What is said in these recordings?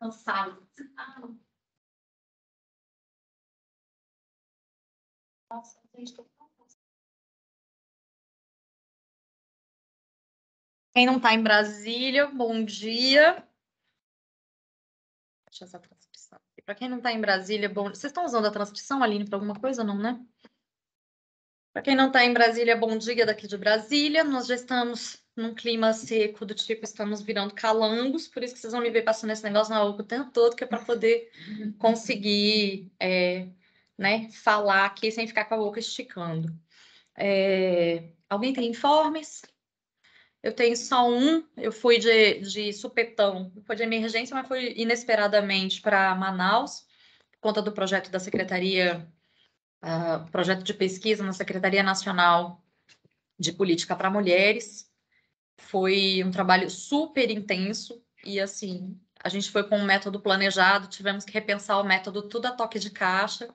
Cansado. Nossa, gente, tô cansada. Quem não está em Brasília, bom dia. Deixa essa transcrição aqui. Para quem não está em Brasília, bom. Vocês estão usando a transcrição, Aline, para alguma coisa, não, né? Para quem não está em Brasília, bom dia daqui de Brasília. Nós já estamos num clima seco, do tipo, estamos virando calangos, por isso que vocês vão me ver passando esse negócio na boca o tempo todo, que é para poder conseguir né, falar aqui sem ficar com a boca esticando. Alguém tem informes? Eu tenho só um. Eu fui de supetão, foi de emergência, mas foi inesperadamente para Manaus, por conta do projeto da Secretaria, projeto de pesquisa na Secretaria Nacional de Política para Mulheres. Foi um trabalho super intenso e, assim, a gente foi com um método planejado, tivemos que repensar o método tudo a toque de caixa,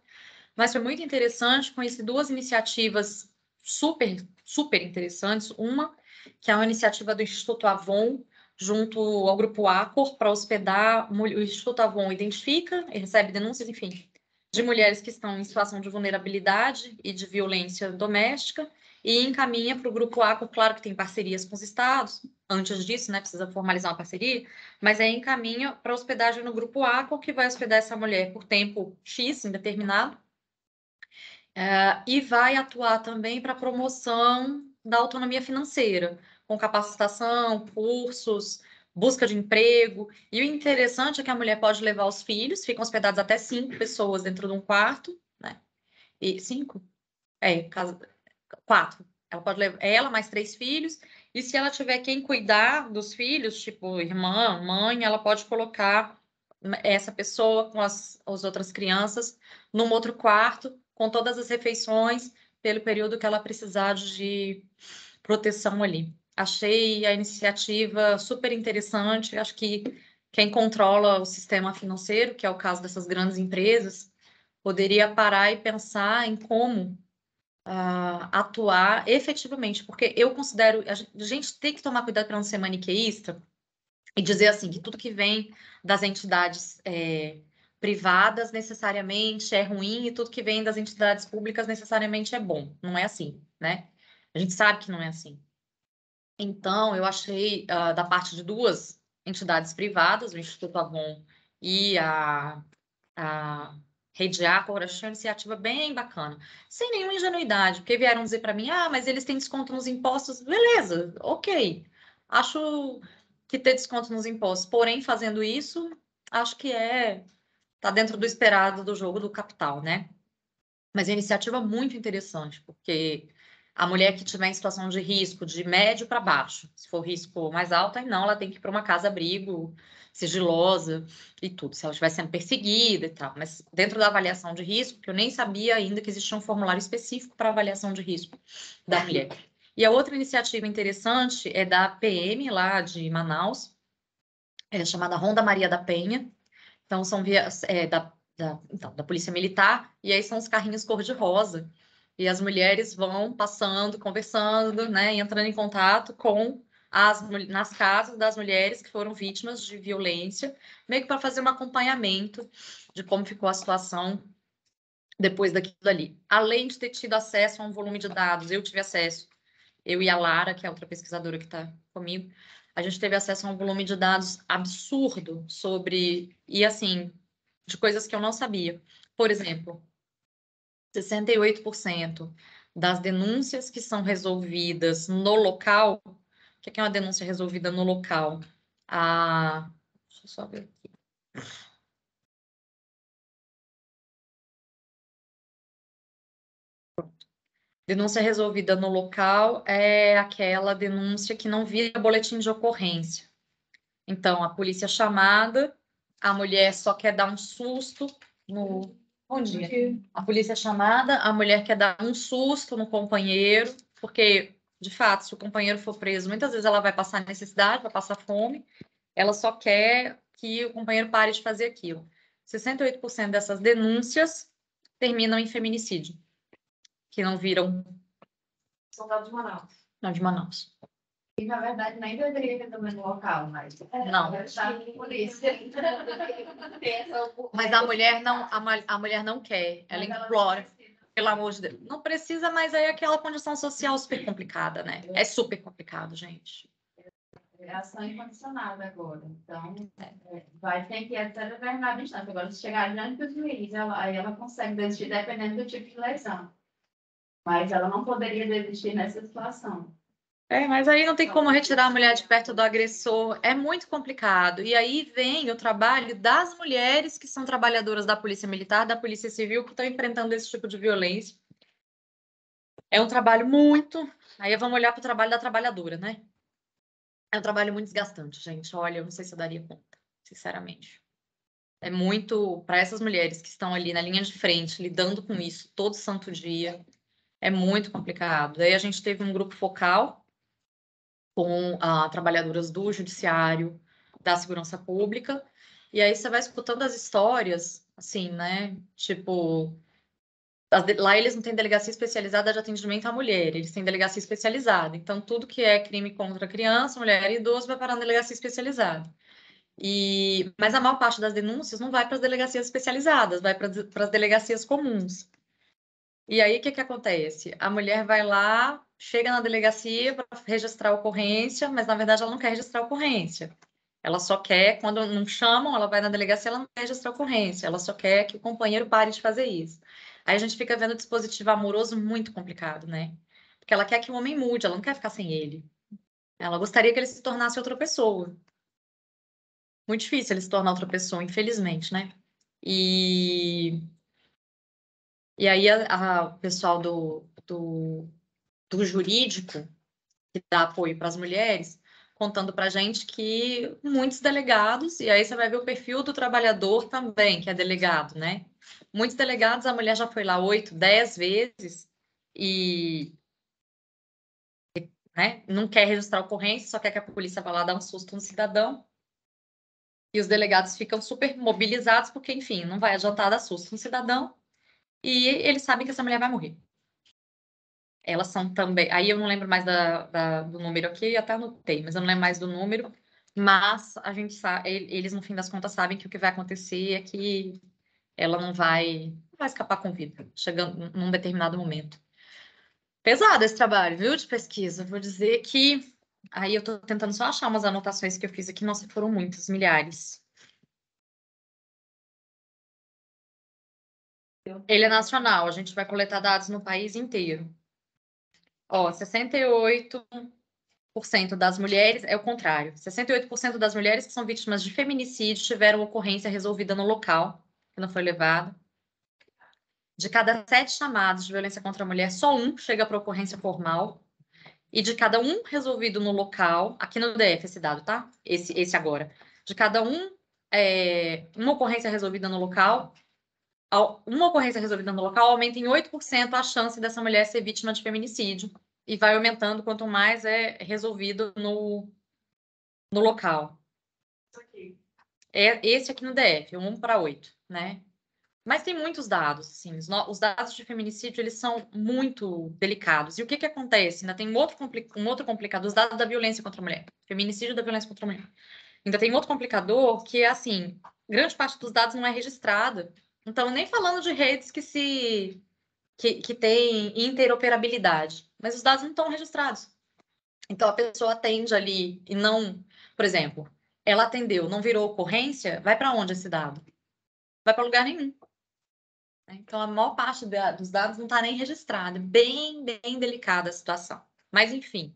mas foi muito interessante. Conheci duas iniciativas super, super interessantes. Uma, que é uma iniciativa do Instituto Avon, junto ao Grupo Acor, para hospedar. O Instituto Avon identifica e recebe denúncias, enfim, de mulheres que estão em situação de vulnerabilidade e de violência doméstica, e encaminha para o Grupo Acor. Claro que tem parcerias com os estados, antes disso, né, precisa formalizar uma parceria, mas aí encaminha para hospedagem no Grupo Acor, que vai hospedar essa mulher por tempo X, indeterminado, e vai atuar também para a promoção da autonomia financeira, com capacitação, cursos, busca de emprego. E o interessante é que a mulher pode levar os filhos, ficam hospedados até 5 pessoas dentro de um quarto, né? E 5? Casa, 4. Ela pode levar ela mais 3 filhos, e se ela tiver quem cuidar dos filhos, tipo irmã, mãe, ela pode colocar essa pessoa com as outras crianças num outro quarto, com todas as refeições, pelo período que ela precisar de proteção ali. Achei a iniciativa super interessante. Acho que quem controla o sistema financeiro, que é o caso dessas grandes empresas, poderia parar e pensar em como atuar efetivamente, porque eu considero, a gente tem que tomar cuidado para não ser maniqueísta e dizer assim que tudo que vem das entidades privadas necessariamente é ruim e tudo que vem das entidades públicas necessariamente é bom. Não é assim, né? A gente sabe que não é assim. Então, eu achei da parte de duas entidades privadas, o Instituto Avon e a Rede Acor, achei uma iniciativa bem bacana, sem nenhuma ingenuidade, porque vieram dizer para mim, mas eles têm desconto nos impostos. Beleza, ok. Acho que ter desconto nos impostos, porém, fazendo isso, acho que tá dentro do esperado do jogo do capital, né? Mas é uma iniciativa muito interessante, porque a mulher que tiver em situação de risco de médio para baixo, se for risco mais alto, aí não, ela tem que ir para uma casa-abrigo sigilosa e tudo, se ela estiver sendo perseguida e tal. Mas dentro da avaliação de risco, que eu nem sabia ainda que existia um formulário específico para avaliação de risco da mulher. E a outra iniciativa interessante é da PM lá de Manaus, chamada Ronda Maria da Penha. Então, são da Polícia Militar, e aí são os carrinhos cor-de-rosa. E as mulheres vão passando, conversando, né, entrando em contato com nas casas das mulheres que foram vítimas de violência, meio que para fazer um acompanhamento de como ficou a situação depois daquilo ali. Além de ter tido acesso a um volume de dados, eu tive acesso, eu e a Lara, que é outra pesquisadora que está comigo, a gente teve acesso a um volume de dados absurdo sobre, e assim, de coisas que eu não sabia. Por exemplo, 68% das denúncias que são resolvidas no local. O que é uma denúncia resolvida no local? Deixa eu só ver aqui. Denúncia resolvida no local é aquela denúncia que não vira boletim de ocorrência. Então, a polícia é chamada, a mulher só quer dar um susto no... Bom dia. A polícia é chamada, a mulher quer dar um susto no companheiro, porque, de fato, se o companheiro for preso, muitas vezes ela vai passar necessidade, vai passar fome, ela só quer que o companheiro pare de fazer aquilo. 68% dessas denúncias terminam em feminicídio, que não viram... São dados de Manaus. Não, de Manaus. E, na verdade, nem deveria ter também no local, mas... Não. Polícia. Mas a mulher não, a mulher não quer, ela implora. Pelo amor de Deus. Não precisa, mas aí é aquela condição social super complicada, né? É super complicado, gente. É ação incondicionada agora. Então, vai ter que ir até determinada instância. Agora, se chegar diante do juiz, aí ela consegue desistir dependendo do tipo de lesão. Mas ela não poderia desistir nessa situação. Mas aí não tem como retirar a mulher de perto do agressor. É muito complicado. E aí vem o trabalho das mulheres que são trabalhadoras da Polícia Militar, da Polícia Civil, que estão enfrentando esse tipo de violência. É um trabalho muito... Aí vamos olhar para o trabalho da trabalhadora, né? É um trabalho muito desgastante, gente. Olha, eu não sei se eu daria conta, sinceramente. É muito... Para essas mulheres que estão ali na linha de frente, lidando com isso todo santo dia, é muito complicado. Aí a gente teve um grupo focal com trabalhadoras do judiciário, da segurança pública, e aí você vai escutando as histórias, assim, né? Tipo, lá eles não têm delegacia especializada de atendimento à mulher, eles têm delegacia especializada. Então, tudo que é crime contra criança, mulher e idoso vai parar na delegacia especializada. Mas a maior parte das denúncias não vai para as delegacias especializadas, vai para as delegacias comuns. E aí, o que acontece? A mulher vai lá, chega na delegacia para registrar a ocorrência, mas na verdade ela não quer registrar a ocorrência. Ela só quer, quando não chamam, ela vai na delegacia, ela não quer registrar a ocorrência, ela só quer que o companheiro pare de fazer isso. Aí a gente fica vendo o dispositivo amoroso muito complicado, né? Porque ela quer que o homem mude, ela não quer ficar sem ele. Ela gostaria que ele se tornasse outra pessoa. Muito difícil ele se tornar outra pessoa, infelizmente, né? E aí o pessoal do jurídico, que dá apoio para as mulheres, contando para a gente que muitos delegados, e aí você vai ver o perfil do trabalhador também, que é delegado, né? Muitos delegados, a mulher já foi lá 8, 10 vezes e, né, não quer registrar a ocorrência, só quer que a polícia vá lá dar um susto no cidadão. E os delegados ficam super mobilizados, porque, enfim, não vai adiantar dar susto no cidadão. E eles sabem que essa mulher vai morrer. Elas são também. Aí eu não lembro mais do número aqui, até anotei, mas eu não lembro mais do número. Mas a gente sabe, eles, no fim das contas, sabem que o que vai acontecer é que ela não vai escapar com vida, chegando num determinado momento. Pesado esse trabalho, viu, de pesquisa. Vou dizer que. Aí eu tô tentando só achar umas anotações que eu fiz aqui. Nossa, foram muitas, milhares. Ele é nacional, a gente vai coletar dados no país inteiro. Ó, 68% das mulheres, é o contrário, 68% das mulheres que são vítimas de feminicídio tiveram ocorrência resolvida no local, que não foi levado. De cada 7 chamados de violência contra a mulher, só um chega para ocorrência formal. E de cada um resolvido no local, aqui no DF esse dado, tá? Esse agora. De cada uma ocorrência resolvida no local, uma ocorrência resolvida no local aumenta em 8% a chance dessa mulher ser vítima de feminicídio. E vai aumentando quanto mais é resolvido no local. Esse aqui no DF, 1 para 8, né? Mas tem muitos dados, assim, os dados de feminicídio, eles são muito delicados. E o que acontece? Ainda tem um outro complicador, os dados da violência contra a mulher, feminicídio da violência contra a mulher. Ainda tem outro complicador que é, assim, grande parte dos dados não é registrada. Então, nem falando de redes que têm interoperabilidade, mas os dados não estão registrados. Então, a pessoa atende ali e não... Por exemplo, ela atendeu, não virou ocorrência, vai para onde esse dado? Vai para lugar nenhum. Então, a maior parte dos dados não está nem registrada. Bem, bem delicada a situação. Mas, enfim,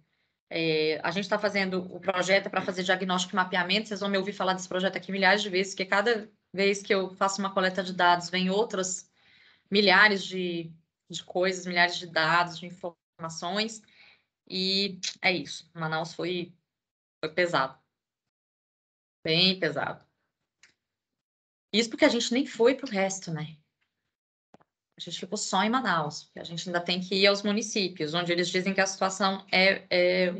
a gente está fazendo o projeto para fazer diagnóstico e mapeamento. Vocês vão me ouvir falar desse projeto aqui milhares de vezes, porque cada vez que eu faço uma coleta de dados, vem outras milhares de coisas, milhares de dados, de informações. E é isso. Manaus foi pesado. Bem pesado. Isso porque a gente nem foi para o resto, né? A gente ficou só em Manaus, porque a gente ainda tem que ir aos municípios, onde eles dizem que a situação é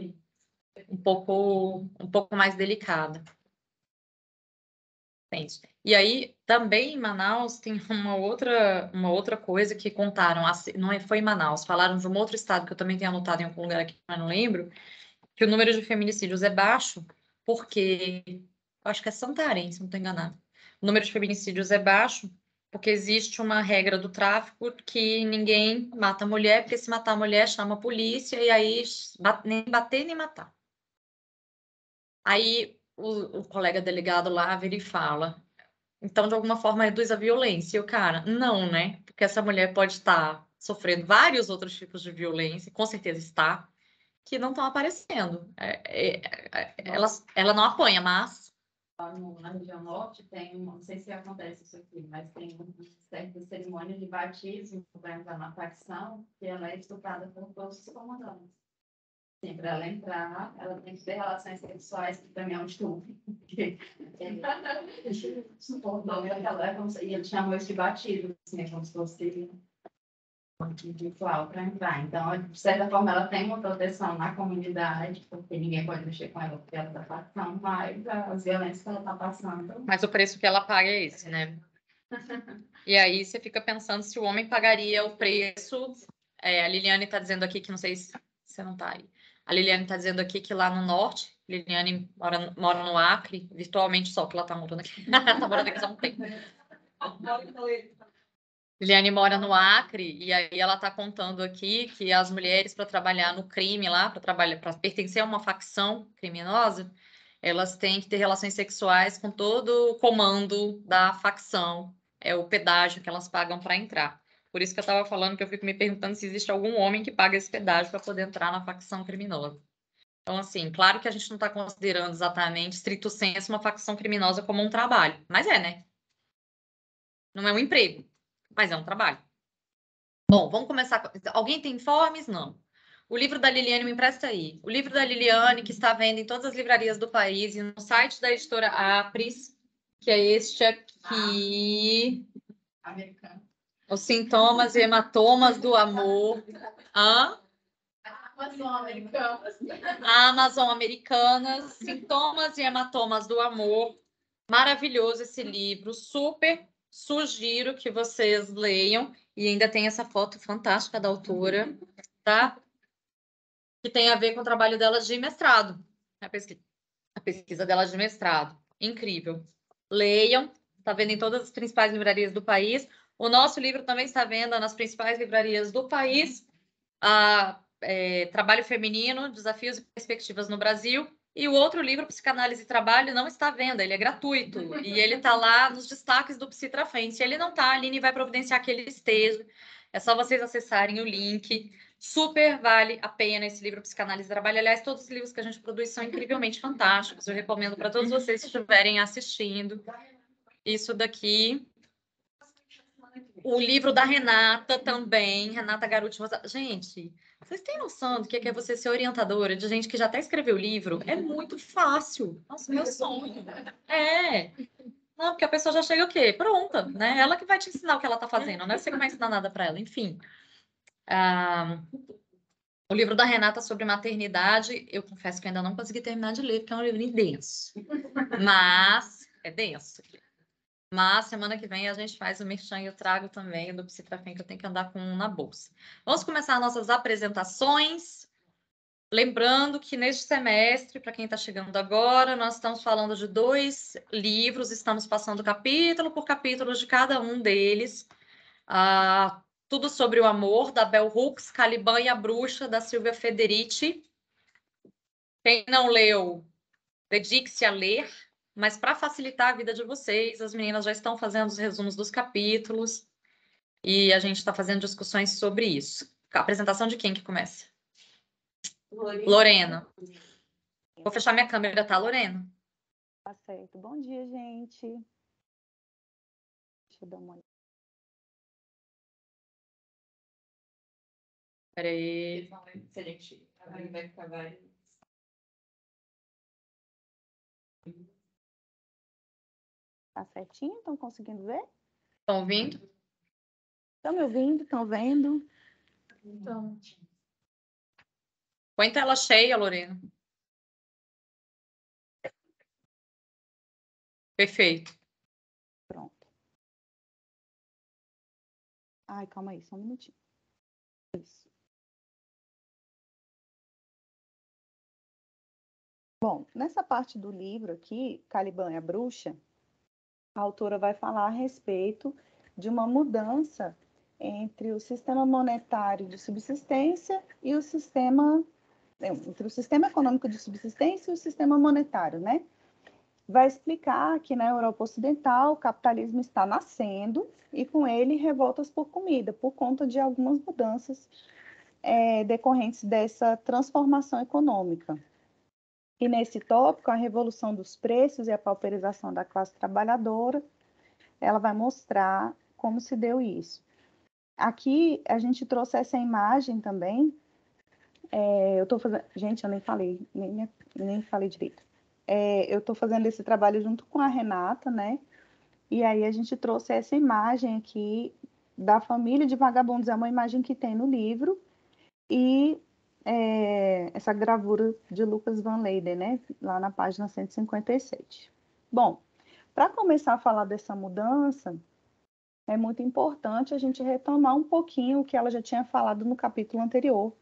um pouco mais delicada. É isso. E aí, também em Manaus, tem uma outra coisa que contaram, não foi em Manaus, falaram de um outro estado que eu também tenho anotado em algum lugar aqui, mas não lembro, que o número de feminicídios é baixo porque, eu acho que é Santarém, se não estou enganada. O número de feminicídios é baixo porque existe uma regra do tráfico que ninguém mata a mulher, porque se matar a mulher chama a polícia e aí nem bater nem matar. Aí o colega delegado lá vira e fala, então de alguma forma reduz a violência. E o cara, não, né? Porque essa mulher pode estar sofrendo vários outros tipos de violência, com certeza está, que não estão aparecendo. Ela não apanha, mas Na região norte tem, não sei se acontece isso aqui, mas tem uma certa cerimônia de batismo para entrar na facção, que ela é estudada por todos os comandantes. Sim, para ela entrar, ela tem que ter relações sexuais, que também é um estupro. Suportou, e ele chamou isso de batismo, assim, como se fosse de ritual para entrar. Então, de certa forma, ela tem uma proteção na comunidade, porque ninguém pode mexer com ela porque ela está passando, mas as violências que ela está passando. o preço que ela paga é esse, né? E aí você fica pensando se o homem pagaria o preço. A Liliane está dizendo aqui que não sei se você não está aí. A Liliane está dizendo aqui que lá no norte, Liliane mora no Acre, virtualmente só que ela está morando aqui. Está morando aqui só um tempo. Liliane mora no Acre e aí ela está contando aqui que as mulheres para trabalhar no crime lá, para pertencer a uma facção criminosa, elas têm que ter relações sexuais com todo o comando da facção. É o pedágio que elas pagam para entrar. Por isso que eu estava falando que eu fico me perguntando se existe algum homem que paga esse pedágio para poder entrar na facção criminosa. Então, assim, claro que a gente não está considerando exatamente, stricto sensu, uma facção criminosa como um trabalho. Mas é, né? Não é um emprego, mas é um trabalho. Bom, vamos começar. Alguém tem informes? Não. O livro da Liliane, me empresta aí. O livro da Liliane, que está vendo em todas as livrarias do país e no site da editora Apris, que é este aqui. Americano. Os sintomas e hematomas do amor. Hã? Amazon Americanas. Amazon Americanas, Sintomas e Hematomas do Amor. Maravilhoso esse livro, super sugiro que vocês leiam. E ainda tem essa foto fantástica da autora, tá? Que tem a ver com o trabalho dela de mestrado. A pesquisa dela de mestrado. Incrível. Leiam, está vendo em todas as principais livrarias do país. O nosso livro também está vendo nas principais livrarias do país. Trabalho Feminino, Desafios e Perspectivas no Brasil. E o outro livro, Psicanálise e Trabalho, não está à venda, ele é gratuito. E ele está lá nos destaques do Psitrafém. Se ele não está, a Aline vai providenciar que ele esteja. É só vocês acessarem o link. Super vale a pena esse livro Psicanálise e Trabalho. Aliás, todos os livros que a gente produz são incrivelmente fantásticos. Eu recomendo para todos vocês que estiverem assistindo. Isso daqui. O livro da Renata também, Renata Garuti Rosa. Gente, vocês têm noção do que é você ser orientadora de gente que já até escreveu livro? É muito fácil. Nossa, meu sonho. É. Não, porque a pessoa já chega o quê? Pronta, né? Ela que vai te ensinar o que ela está fazendo, não é você que vai ensinar nada para ela. Enfim. O livro da Renata sobre maternidade, eu confesso que eu ainda não consegui terminar de ler, porque é um livro denso. Mas é denso. Mas semana que vem a gente faz o merchan e eu trago também o do Psitrafém, que eu tenho que andar com um na bolsa. Vamos começar nossas apresentações. Lembrando que neste semestre, para quem está chegando agora, nós estamos falando de 2 livros, estamos passando capítulo por capítulo de cada um deles. Tudo sobre o amor, da Bell Hooks, Caliban e a Bruxa, da Silvia Federici. Quem não leu, dedique-se a ler. Mas para facilitar a vida de vocês, as meninas já estão fazendo os resumos dos capítulos e a gente está fazendo discussões sobre isso. A apresentação de quem que começa? Lorena. Vou fechar minha câmera, tá, Lorena? Tá certo. Bom dia, gente. Deixa eu dar uma olhada. Peraí. Se a gente vai ficar vários. Tá certinho? Estão conseguindo ver? Estão ouvindo? Estão me ouvindo? Estão vendo? Então, Põe tela cheia, Lorena. Perfeito. Pronto. Ai, calma aí, só um minutinho. Isso. Bom, nessa parte do livro aqui, Caliban e a Bruxa, a autora vai falar a respeito de uma mudança entre o sistema monetário de subsistência e o sistema, entre o sistema econômico de subsistência e o sistema monetário, né? Vai explicar que na Europa Ocidental o capitalismo está nascendo e com ele revoltas por comida, por conta de algumas mudanças decorrentes dessa transformação econômica. E nesse tópico, a revolução dos preços e a pauperização da classe trabalhadora, ela vai mostrar como se deu isso. Aqui a gente trouxe essa imagem também. Eu estou fazendo. Gente, eu nem falei, nem falei direito. Eu estou fazendo esse trabalho junto com a Renata, né? E aí a gente trouxe essa imagem aqui da família de vagabundos, é uma imagem que tem no livro, e essa gravura de Lucas Van Leyden, né? Lá na página 157. Bom, para começar a falar dessa mudança, é muito importante a gente retomar um pouquinho o que ela já tinha falado no capítulo anterior,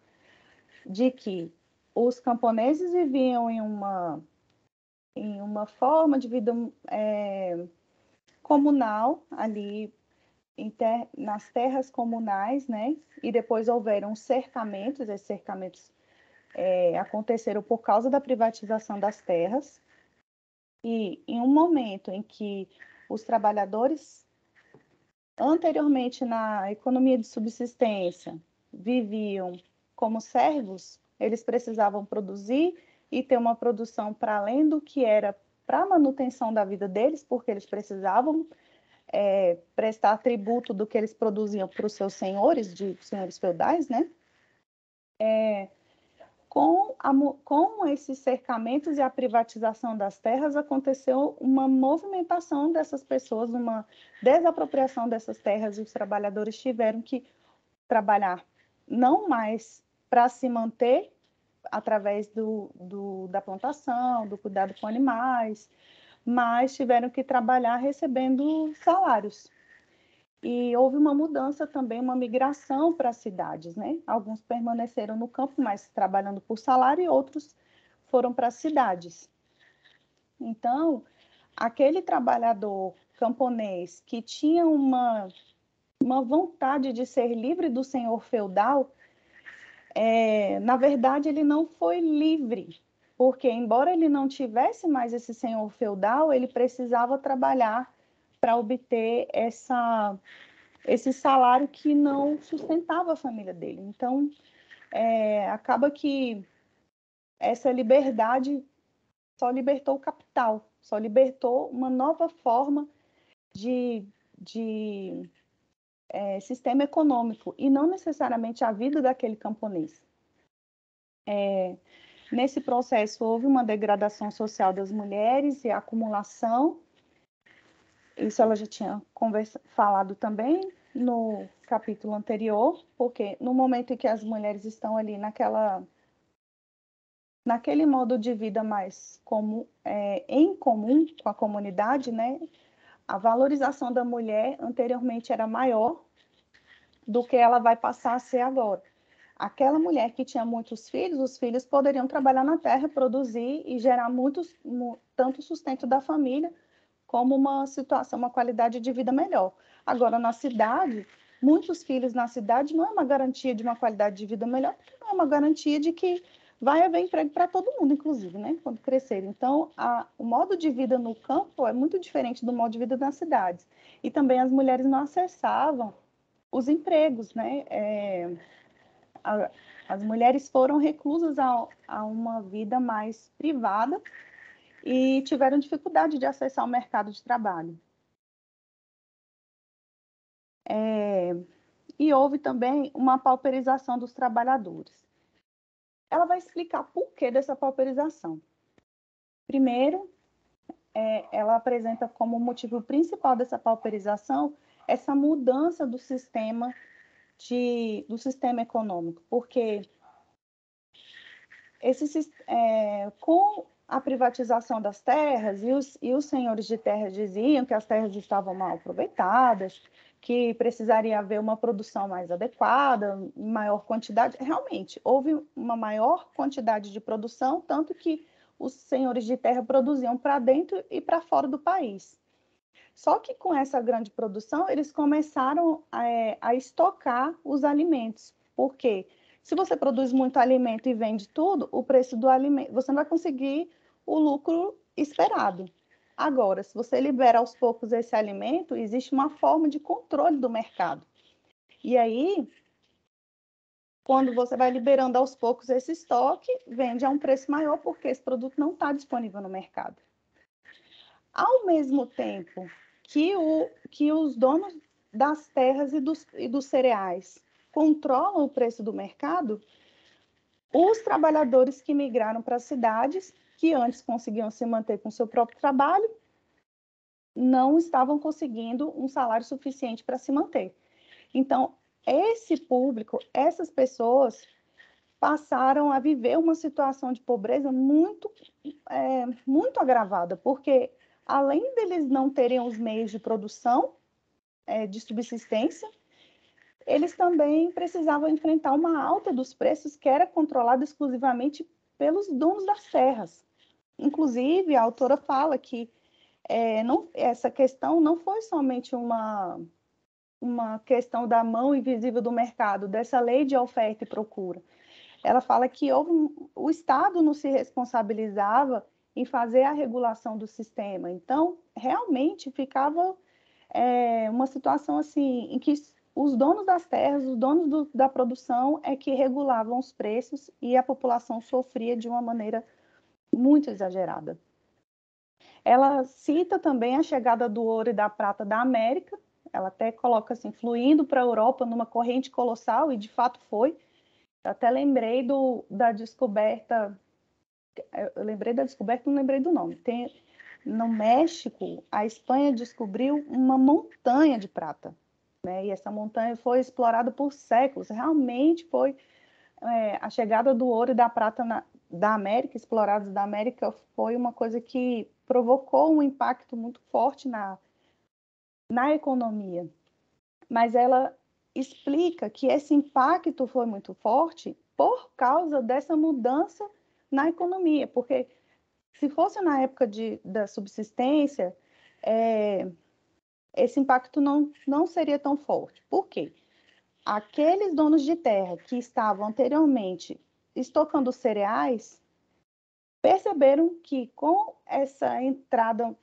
de que os camponeses viviam em uma forma de vida comunal, ali nas terras comunais, né? E depois houveram cercamentos, esses cercamentos aconteceram por causa da privatização das terras. E em um momento em que os trabalhadores, anteriormente na economia de subsistência, viviam como servos, eles precisavam produzir e ter uma produção para além do que era para a manutenção da vida deles, porque eles precisavam prestar tributo do que eles produziam para os seus senhores, senhores feudais, né? Com esses cercamentos e a privatização das terras, aconteceu uma movimentação dessas pessoas, uma desapropriação dessas terras, e os trabalhadores tiveram que trabalhar não mais para se manter através da plantação, do cuidado com animais, mas tiveram que trabalhar recebendo salários. E houve uma mudança também, uma migração para as cidades, né? Alguns permaneceram no campo, mas trabalhando por salário, e outros foram para as cidades. Então, aquele trabalhador camponês que tinha uma vontade de ser livre do senhor feudal, na verdade, ele não foi livre, porque, embora ele não tivesse mais esse senhor feudal, ele precisava trabalhar para obter esse salário que não sustentava a família dele. Então, acaba que essa liberdade só libertou o capital, só libertou uma nova forma de sistema econômico, e não necessariamente a vida daquele camponês. Nesse processo, houve uma degradação social das mulheres e a acumulação. Isso ela já tinha falado também no capítulo anterior, porque no momento em que as mulheres estão ali naquele modo de vida mais em comum com a comunidade, né, a valorização da mulher anteriormente era maior do que ela vai passar a ser agora. Aquela mulher que tinha muitos filhos, os filhos poderiam trabalhar na terra, produzir e gerar tanto sustento da família, como uma situação, uma qualidade de vida melhor. Agora, na cidade, muitos filhos na cidade não é uma garantia de uma qualidade de vida melhor, porque não é uma garantia de que vai haver emprego para todo mundo, inclusive, né, quando crescer. Então, o modo de vida no campo é muito diferente do modo de vida nas cidades. E também as mulheres não acessavam os empregos, né? As mulheres foram reclusas a uma vida mais privada e tiveram dificuldade de acessar o mercado de trabalho. E houve também uma pauperização dos trabalhadores. Ela vai explicar por que dessa pauperização. Primeiro, ela apresenta como motivo principal dessa pauperização essa mudança do sistema econômico, porque com a privatização das terras, e os senhores de terras diziam que as terras estavam mal aproveitadas, que precisaria haver uma produção mais adequada, maior quantidade. Realmente, houve uma maior quantidade de produção, tanto que os senhores de terra produziam para dentro e para fora do país. Só que com essa grande produção, eles começaram a estocar os alimentos. Por quê? Se você produz muito alimento e vende tudo, o preço do alimento, você não vai conseguir o lucro esperado. Agora, se você libera aos poucos esse alimento, existe uma forma de controle do mercado. E aí, quando você vai liberando aos poucos esse estoque, vende a um preço maior, porque esse produto não está disponível no mercado. Ao mesmo tempo que os donos das terras e dos cereais controlam o preço do mercado, os trabalhadores que migraram para as cidades, que antes conseguiam se manter com seu próprio trabalho, não estavam conseguindo um salário suficiente para se manter. Então, esse público, essas pessoas passaram a viver uma situação de pobreza muito agravada, porque além deles não terem os meios de produção, de subsistência, eles também precisavam enfrentar uma alta dos preços que era controlada exclusivamente pelos donos das terras. Inclusive, a autora fala que essa questão não foi somente uma questão da mão invisível do mercado, dessa lei de oferta e procura. Ela fala que o Estado não se responsabilizava em fazer a regulação do sistema. Então, realmente ficava uma situação assim, em que os donos das terras, os donos da produção é que regulavam os preços e a população sofria de uma maneira muito exagerada. Ela cita também a chegada do ouro e da prata da América, ela até coloca assim, fluindo para a Europa numa corrente colossal, e de fato foi. Eu até lembrei da descoberta, não lembrei do nome. No México, a Espanha descobriu uma montanha de prata, né? E essa montanha foi explorada por séculos. Realmente foi a chegada do ouro e da prata da América, explorados da América, foi uma coisa que provocou um impacto muito forte na economia. Mas ela explica que esse impacto foi muito forte por causa dessa mudança na economia, porque se fosse na época da subsistência, esse impacto não seria tão forte. Por quê? Aqueles donos de terra que estavam anteriormente estocando cereais perceberam que com essa entrada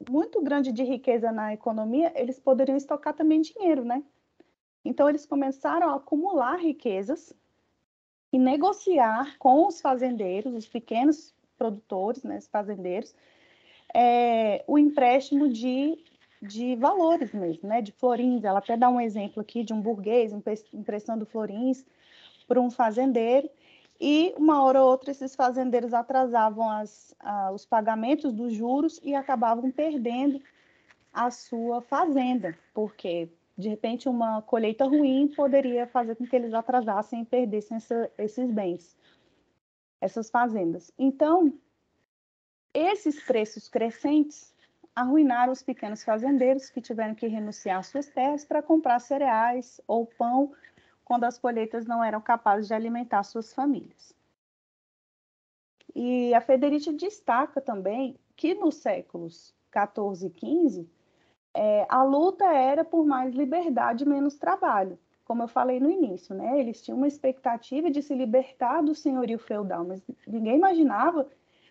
muito grande de riqueza na economia, eles poderiam estocar também dinheiro, né? Então, eles começaram a acumular riquezas e negociar com os fazendeiros, os pequenos produtores, né, os fazendeiros, o empréstimo de valores mesmo, né, de florins. Ela até dá um exemplo aqui de um burguês emprestando florins para um fazendeiro, e uma hora ou outra esses fazendeiros atrasavam os pagamentos dos juros e acabavam perdendo a sua fazenda, porque de repente uma colheita ruim poderia fazer com que eles atrasassem e perdessem esses bens, essas fazendas. Então, esses preços crescentes arruinaram os pequenos fazendeiros que tiveram que renunciar às suas terras para comprar cereais ou pão quando as colheitas não eram capazes de alimentar suas famílias. E a Federici destaca também que nos séculos 14 e 15, a luta era por mais liberdade e menos trabalho, como eu falei no início, né? Eles tinham uma expectativa de se libertar do senhorio feudal, mas ninguém imaginava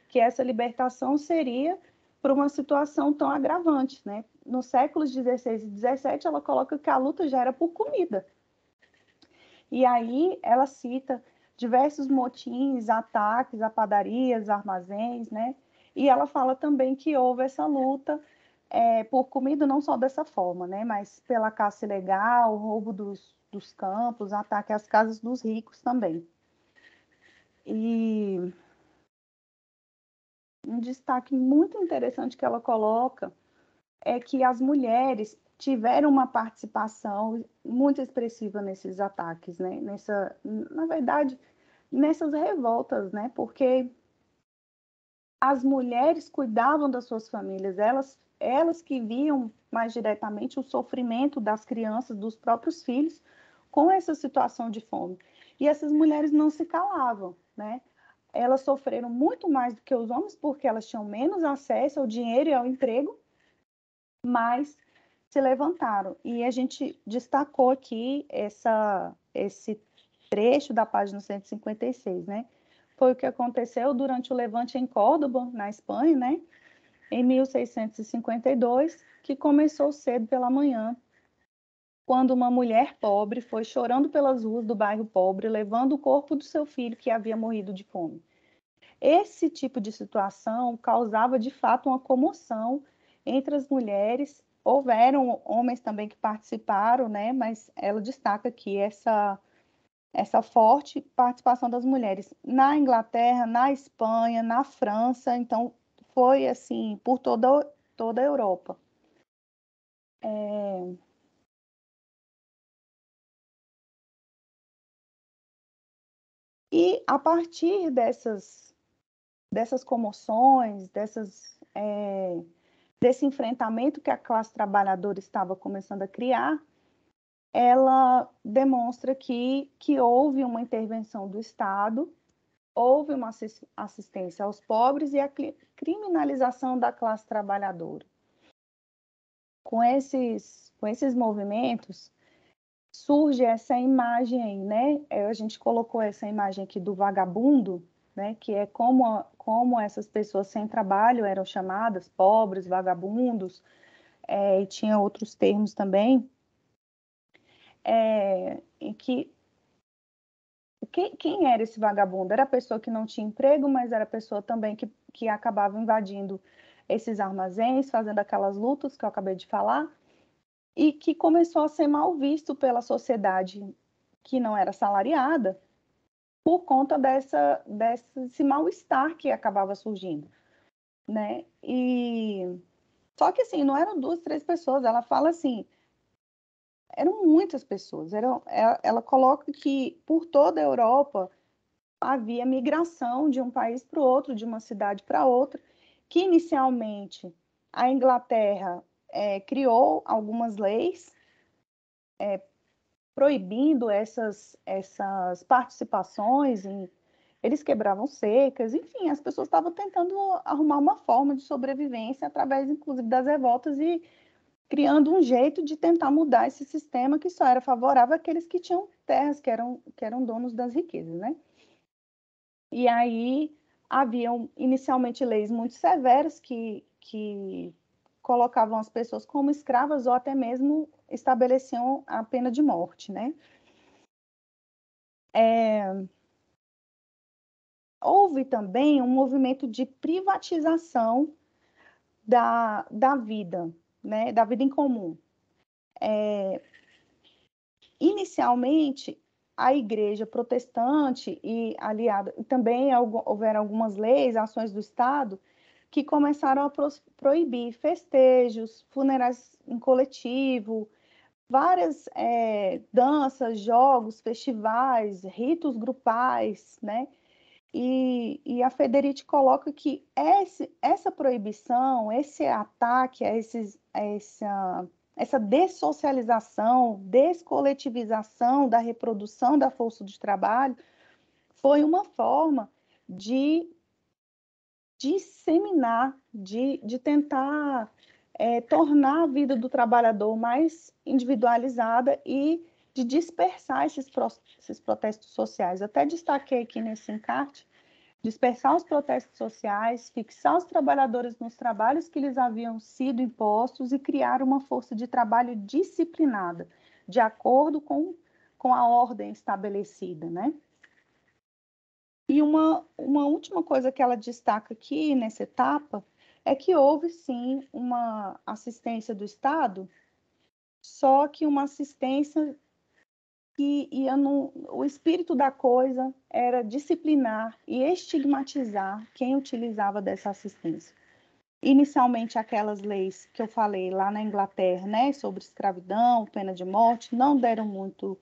que essa libertação seria por uma situação tão agravante, né? Nos séculos 16 e 17, ela coloca que a luta já era por comida. E aí ela cita diversos motins, ataques a padarias, armazéns, né? E ela fala também que houve essa luta por comida, não só dessa forma, né? Mas pela caça ilegal, roubo dos campos, ataque às casas dos ricos também. E um destaque muito interessante que ela coloca é que as mulheres tiveram uma participação muito expressiva nesses ataques, né? Na verdade, nessas revoltas, né? Porque as mulheres cuidavam das suas famílias, elas que viam mais diretamente o sofrimento das crianças, dos próprios filhos, com essa situação de fome. E essas mulheres não se calavam, né? elas sofreram muito mais do que os homens, porque elas tinham menos acesso ao dinheiro e ao emprego, mas se levantaram. E a gente destacou aqui esse trecho da página 156, né? Foi o que aconteceu durante o levante em Córdoba, na Espanha, né? Em 1652, que começou cedo pela manhã, quando uma mulher pobre foi chorando pelas ruas do bairro pobre, levando o corpo do seu filho que havia morrido de fome. Esse tipo de situação causava, de fato, uma comoção entre as mulheres. Houveram homens também que participaram, né? Mas ela destaca aqui essa forte participação das mulheres na Inglaterra, na Espanha, na França. Então, foi assim, por toda a Europa. E a partir dessas comoções, desse enfrentamento que a classe trabalhadora estava começando a criar, ela demonstra que houve uma intervenção do Estado, houve uma assistência aos pobres e a criminalização da classe trabalhadora. Com esses movimentos, surge essa imagem aí, né? A gente colocou essa imagem aqui do vagabundo, né? Que é como essas pessoas sem trabalho eram chamadas, pobres, vagabundos, e tinha outros termos também, em que quem era esse vagabundo? Era a pessoa que não tinha emprego, mas era a pessoa também que acabava invadindo esses armazéns, fazendo aquelas lutas que eu acabei de falar, e que começou a ser mal visto pela sociedade que não era salariada, por conta desse mal-estar que acabava surgindo, né? E só que assim, não eram 2, 3 pessoas. Ela fala assim, eram muitas pessoas. Ela coloca que por toda a Europa havia migração de um país para o outro, de uma cidade para outra, que inicialmente a Inglaterra criou algumas leis proibindo essas participações eles quebravam secas, enfim, as pessoas estavam tentando arrumar uma forma de sobrevivência através, inclusive, das revoltas e criando um jeito de tentar mudar esse sistema que só era favorável àqueles que tinham terras, que eram donos das riquezas, né? E aí haviam inicialmente leis muito severas que colocavam as pessoas como escravas ou até mesmo estabeleciam a pena de morte, né? Houve também um movimento de privatização da vida, né? Da vida em comum. Inicialmente, a igreja protestante e aliada, também houveram algumas leis, ações do Estado, que começaram a proibir festejos, funerais em coletivo, várias danças, jogos, festivais, ritos grupais, né? E a Federici coloca que essa proibição, esse ataque a essa dessocialização, descoletivização da reprodução da força de trabalho foi uma forma de disseminar, de tentar tornar a vida do trabalhador mais individualizada e de dispersar esses protestos sociais. Eu até destaquei aqui nesse encarte, dispersar os protestos sociais, fixar os trabalhadores nos trabalhos que lhes haviam sido impostos e criar uma força de trabalho disciplinada, de acordo com a ordem estabelecida, né? E uma última coisa que ela destaca aqui nessa etapa é que houve, sim, uma assistência do Estado, só que uma assistência que o espírito da coisa era disciplinar e estigmatizar quem utilizava dessa assistência. Inicialmente, aquelas leis que eu falei lá na Inglaterra, né, sobre escravidão, pena de morte, não deram muito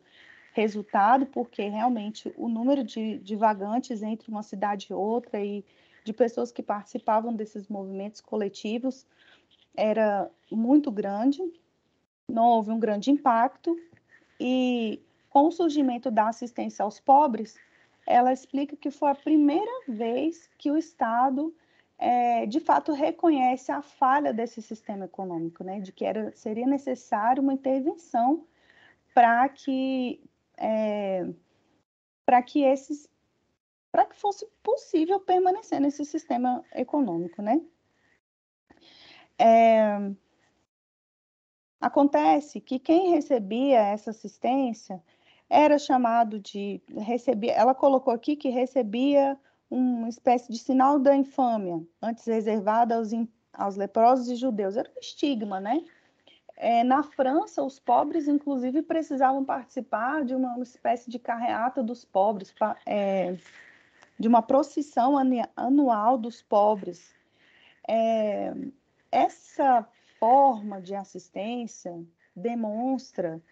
resultado, porque realmente o número de vagantes entre uma cidade e outra e de pessoas que participavam desses movimentos coletivos era muito grande, não houve um grande impacto, e com o surgimento da assistência aos pobres, ela explica que foi a primeira vez que o Estado, de fato, reconhece a falha desse sistema econômico, né? De que seria necessário uma intervenção para que fosse possível permanecer nesse sistema econômico, né? Acontece que quem recebia essa assistência era chamado de ela colocou aqui que recebia uma espécie de sinal da infâmia, antes reservada aos leprosos e judeus. Era um estigma, né? Na França, os pobres, inclusive, precisavam participar de uma espécie de carreata dos pobres, de uma procissão anual dos pobres. Essa forma de assistência demonstra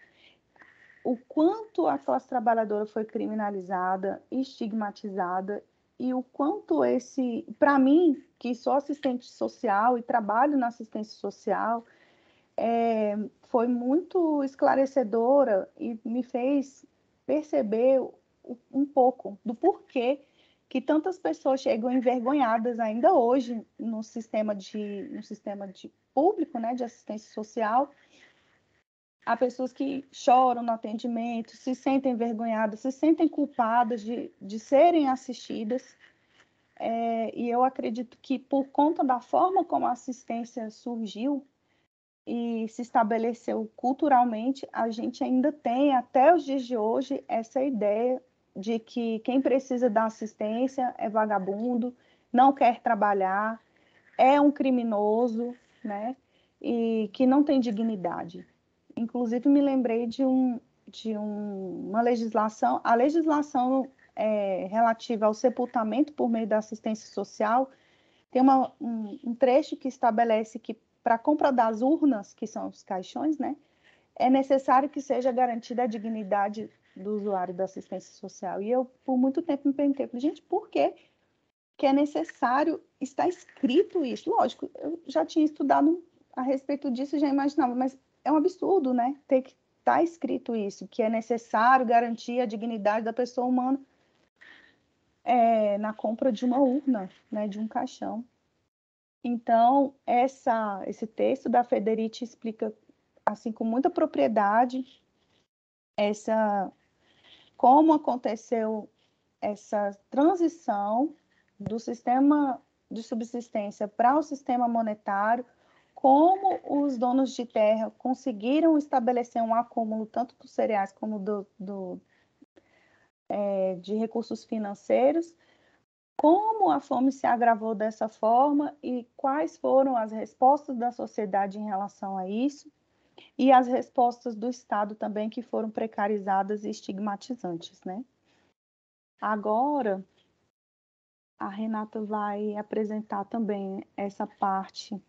o quanto a classe trabalhadora foi criminalizada, estigmatizada, e o quanto para mim, que sou assistente social e trabalho na assistência social, foi muito esclarecedora e me fez perceber um pouco do porquê que tantas pessoas chegam envergonhadas ainda hoje no sistema de público, né, de assistência social. Há pessoas que choram no atendimento, se sentem envergonhadas, se sentem culpadas de serem assistidas. E eu acredito que, por conta da forma como a assistência surgiu e se estabeleceu culturalmente, a gente ainda tem, até os dias de hoje, essa ideia de que quem precisa da assistência é vagabundo, não quer trabalhar, é um criminoso, né? E que não tem dignidade. Inclusive, me lembrei de uma legislação, a legislação relativa ao sepultamento por meio da assistência social, tem um trecho que estabelece que, para a compra das urnas, que são os caixões, né, é necessário que seja garantida a dignidade do usuário da assistência social. E eu, por muito tempo, me perguntei, gente, por que é necessário estar escrito isso? Lógico, eu já tinha estudado a respeito disso, já imaginava, mas é um absurdo, né? Ter que estar escrito isso, que é necessário garantir a dignidade da pessoa humana na compra de uma urna, né, de um caixão. Então, esse texto da Federici explica, assim, com muita propriedade, como aconteceu essa transição do sistema de subsistência para o sistema monetário, como os donos de terra conseguiram estabelecer um acúmulo tanto dos cereais como de recursos financeiros, como a fome se agravou dessa forma e quais foram as respostas da sociedade em relação a isso, e as respostas do Estado também, que foram precarizadas e estigmatizantes, né? Agora, a Renata vai apresentar também essa parte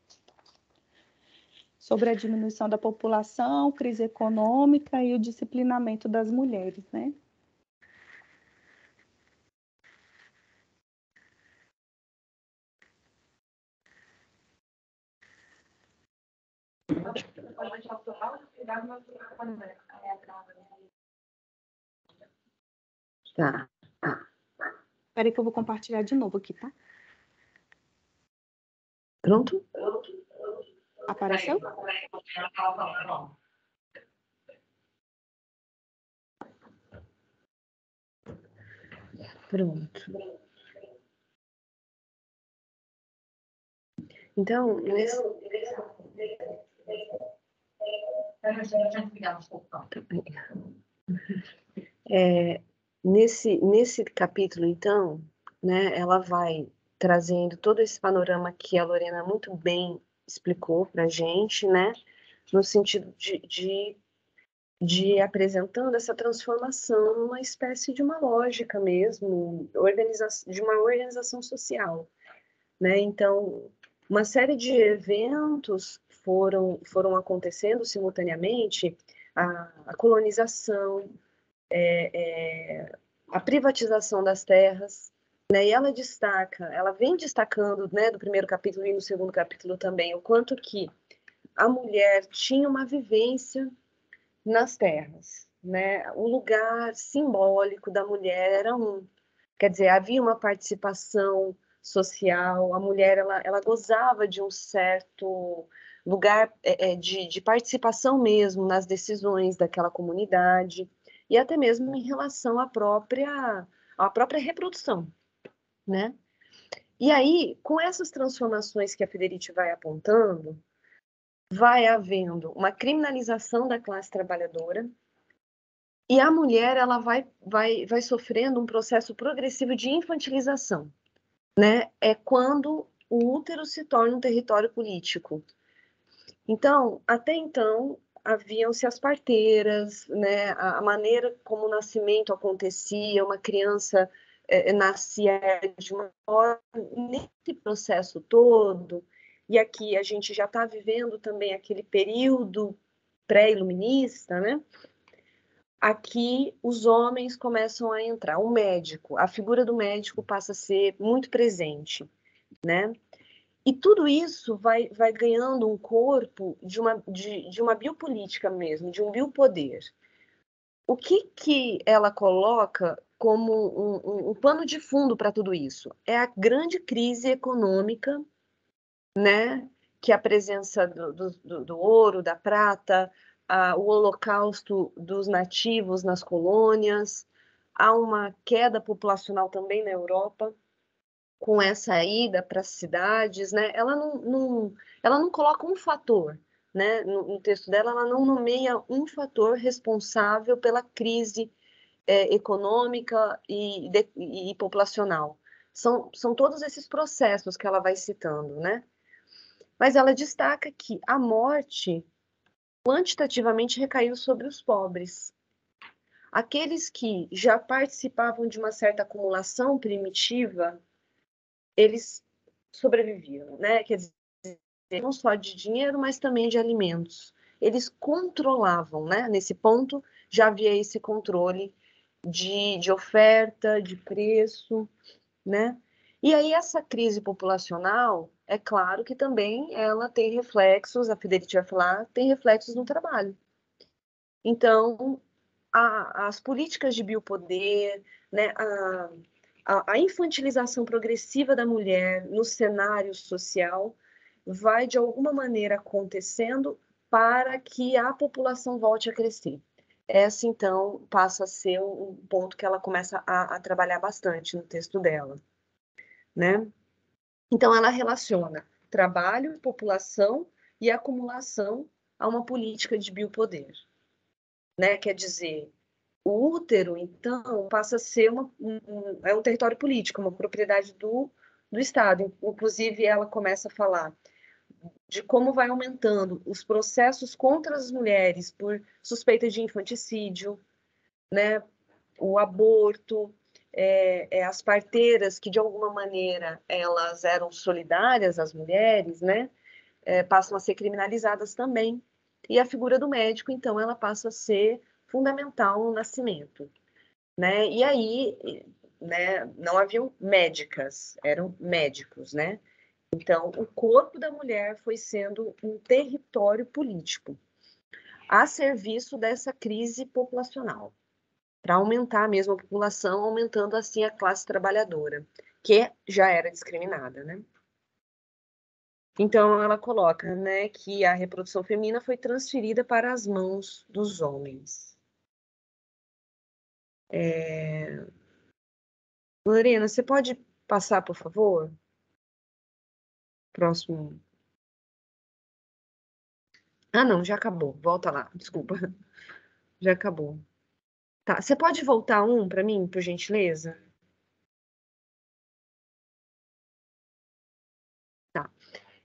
sobre a diminuição da população, crise econômica e o disciplinamento das mulheres, né? Tá. Espera aí que eu vou compartilhar de novo aqui, tá? Pronto? Apareceu? Pronto. Então, nesse capítulo, então, né, ela vai trazendo todo esse panorama que a Lorena muito bem explicou para a gente, né, no sentido de apresentando essa transformação numa espécie de uma lógica mesmo, de uma organização social, né? Então, uma série de eventos foram acontecendo simultaneamente, a colonização, a privatização das terras, né? E ela vem destacando, né, do primeiro capítulo e no segundo capítulo também, o quanto que a mulher tinha uma vivência nas terras, né? O lugar simbólico da mulher era um, Quer dizer, havia uma participação social, a mulher ela gozava de um certo lugar de participação mesmo nas decisões daquela comunidade, e até mesmo em relação à própria reprodução, né? E aí, com essas transformações que a Federici vai apontando, vai havendo uma criminalização da classe trabalhadora, e a mulher ela vai sofrendo um processo progressivo de infantilização, né? É quando o útero se torna um território político. Então, até então, haviam-se as parteiras, né? A maneira como o nascimento acontecia, uma criança nascia de uma forma, nesse processo todo, e aqui a gente já está vivendo também aquele período pré-iluminista, né? Aqui os homens começam a entrar, o médico, a figura do médico passa a ser muito presente, né? E tudo isso vai ganhando um corpo de uma biopolítica mesmo, de um biopoder. O que ela coloca como um pano de fundo para tudo isso? É a grande crise econômica, né? Que a presença do ouro, da prata, o holocausto dos nativos nas colônias, há uma queda populacional também na Europa, com essa ida para as cidades, né? Ela não coloca um fator, né? No texto dela, ela não nomeia um fator responsável pela crise econômica e populacional. São todos esses processos que ela vai citando, né? Mas ela destaca que a morte quantitativamente recaiu sobre os pobres. Aqueles que já participavam de uma certa acumulação primitiva, eles sobreviviam, né? Quer dizer, não só de dinheiro, mas também de alimentos. Eles controlavam, né? Nesse ponto já havia esse controle de oferta, de preço, né? E aí essa crise populacional, é claro que também ela tem reflexos, a Federici vai falar, tem reflexos no trabalho. Então, as políticas de biopoder, né, a infantilização progressiva da mulher no cenário social vai, de alguma maneira, acontecendo para que a população volte a crescer. Essa, então, passa a ser um ponto que ela começa a trabalhar bastante no texto dela, né? Então, ela relaciona trabalho, população e acumulação a uma política de biopoder, né? Quer dizer, o útero, então, passa a ser um território político, uma propriedade do Estado. Inclusive, ela começa a falar de como vai aumentando os processos contra as mulheres por suspeita de infanticídio, né? O aborto, as parteiras que, de alguma maneira, elas eram solidárias às mulheres, né? Passam a ser criminalizadas também. E a figura do médico, então, ela passa a ser fundamental no nascimento, né? E aí, né, não haviam médicas, eram médicos, né? Então, o corpo da mulher foi sendo um território político a serviço dessa crise populacional, para aumentar mesmo a população, aumentando assim a classe trabalhadora, que já era discriminada, né? Então, ela coloca, né, que a reprodução feminina foi transferida para as mãos dos homens. Lorena, você pode passar, por favor? Próximo. Ah, não, já acabou. Volta lá, desculpa. Já acabou. Tá, você pode voltar um para mim, por gentileza? Tá.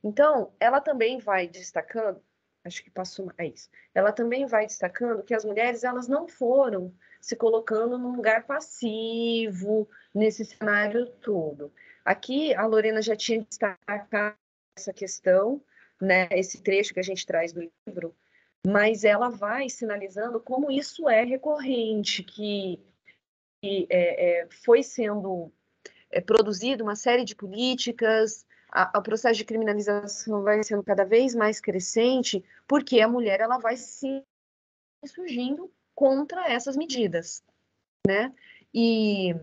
Então, ela também vai destacando, acho que passou, é isso. Ela também vai destacando que as mulheres, elas não foram se colocando num lugar passivo nesse cenário todo. Aqui, a Lorena já tinha destacado essa questão, né, esse trecho que a gente traz do livro, mas ela vai sinalizando como isso é recorrente, que foi sendo produzido uma série de políticas, o processo de criminalização vai sendo cada vez mais crescente, porque a mulher ela vai se surgindo contra essas medidas, né? E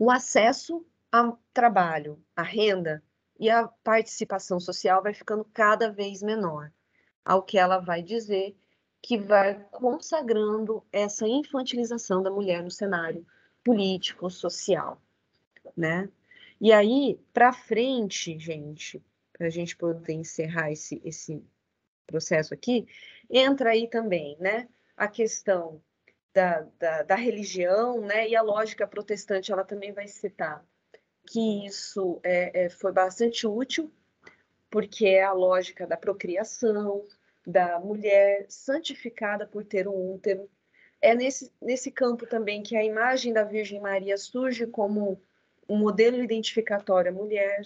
o acesso ao trabalho, à renda e a participação social vai ficando cada vez menor, ao que ela vai dizer que vai consagrando essa infantilização da mulher no cenário político, social, né? E aí, para frente, gente, para a gente poder encerrar esse processo aqui, entra aí também, né, a questão da religião, né, e a lógica protestante, ela também vai citar que isso foi bastante útil, porque é a lógica da procriação, da mulher santificada por ter um útero. É nesse campo também que a imagem da Virgem Maria surge como um modelo identificatório à mulher,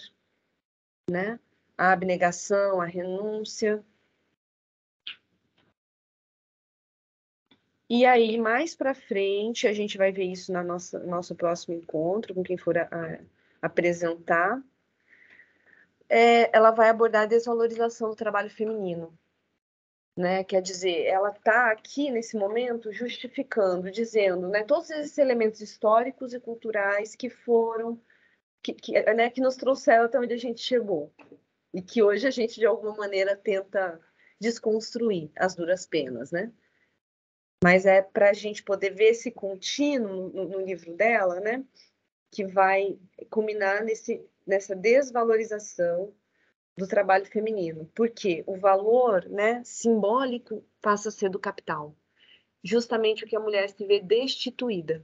né? A abnegação, a renúncia. E aí, mais para frente, a gente vai ver isso no nosso próximo encontro, com quem for apresentar. Ela vai abordar a desvalorização do trabalho feminino, né? Quer dizer, ela está aqui nesse momento justificando, dizendo, né, todos esses elementos históricos e culturais que foram, né, que nos trouxeram até onde a gente chegou e que hoje a gente de alguma maneira tenta desconstruir as duras penas, né? Mas é para a gente poder ver esse contínuo no livro dela, né? Que vai culminar nessa desvalorização do trabalho feminino, porque o valor, né, simbólico passa a ser do capital, justamente o que a mulher se vê destituída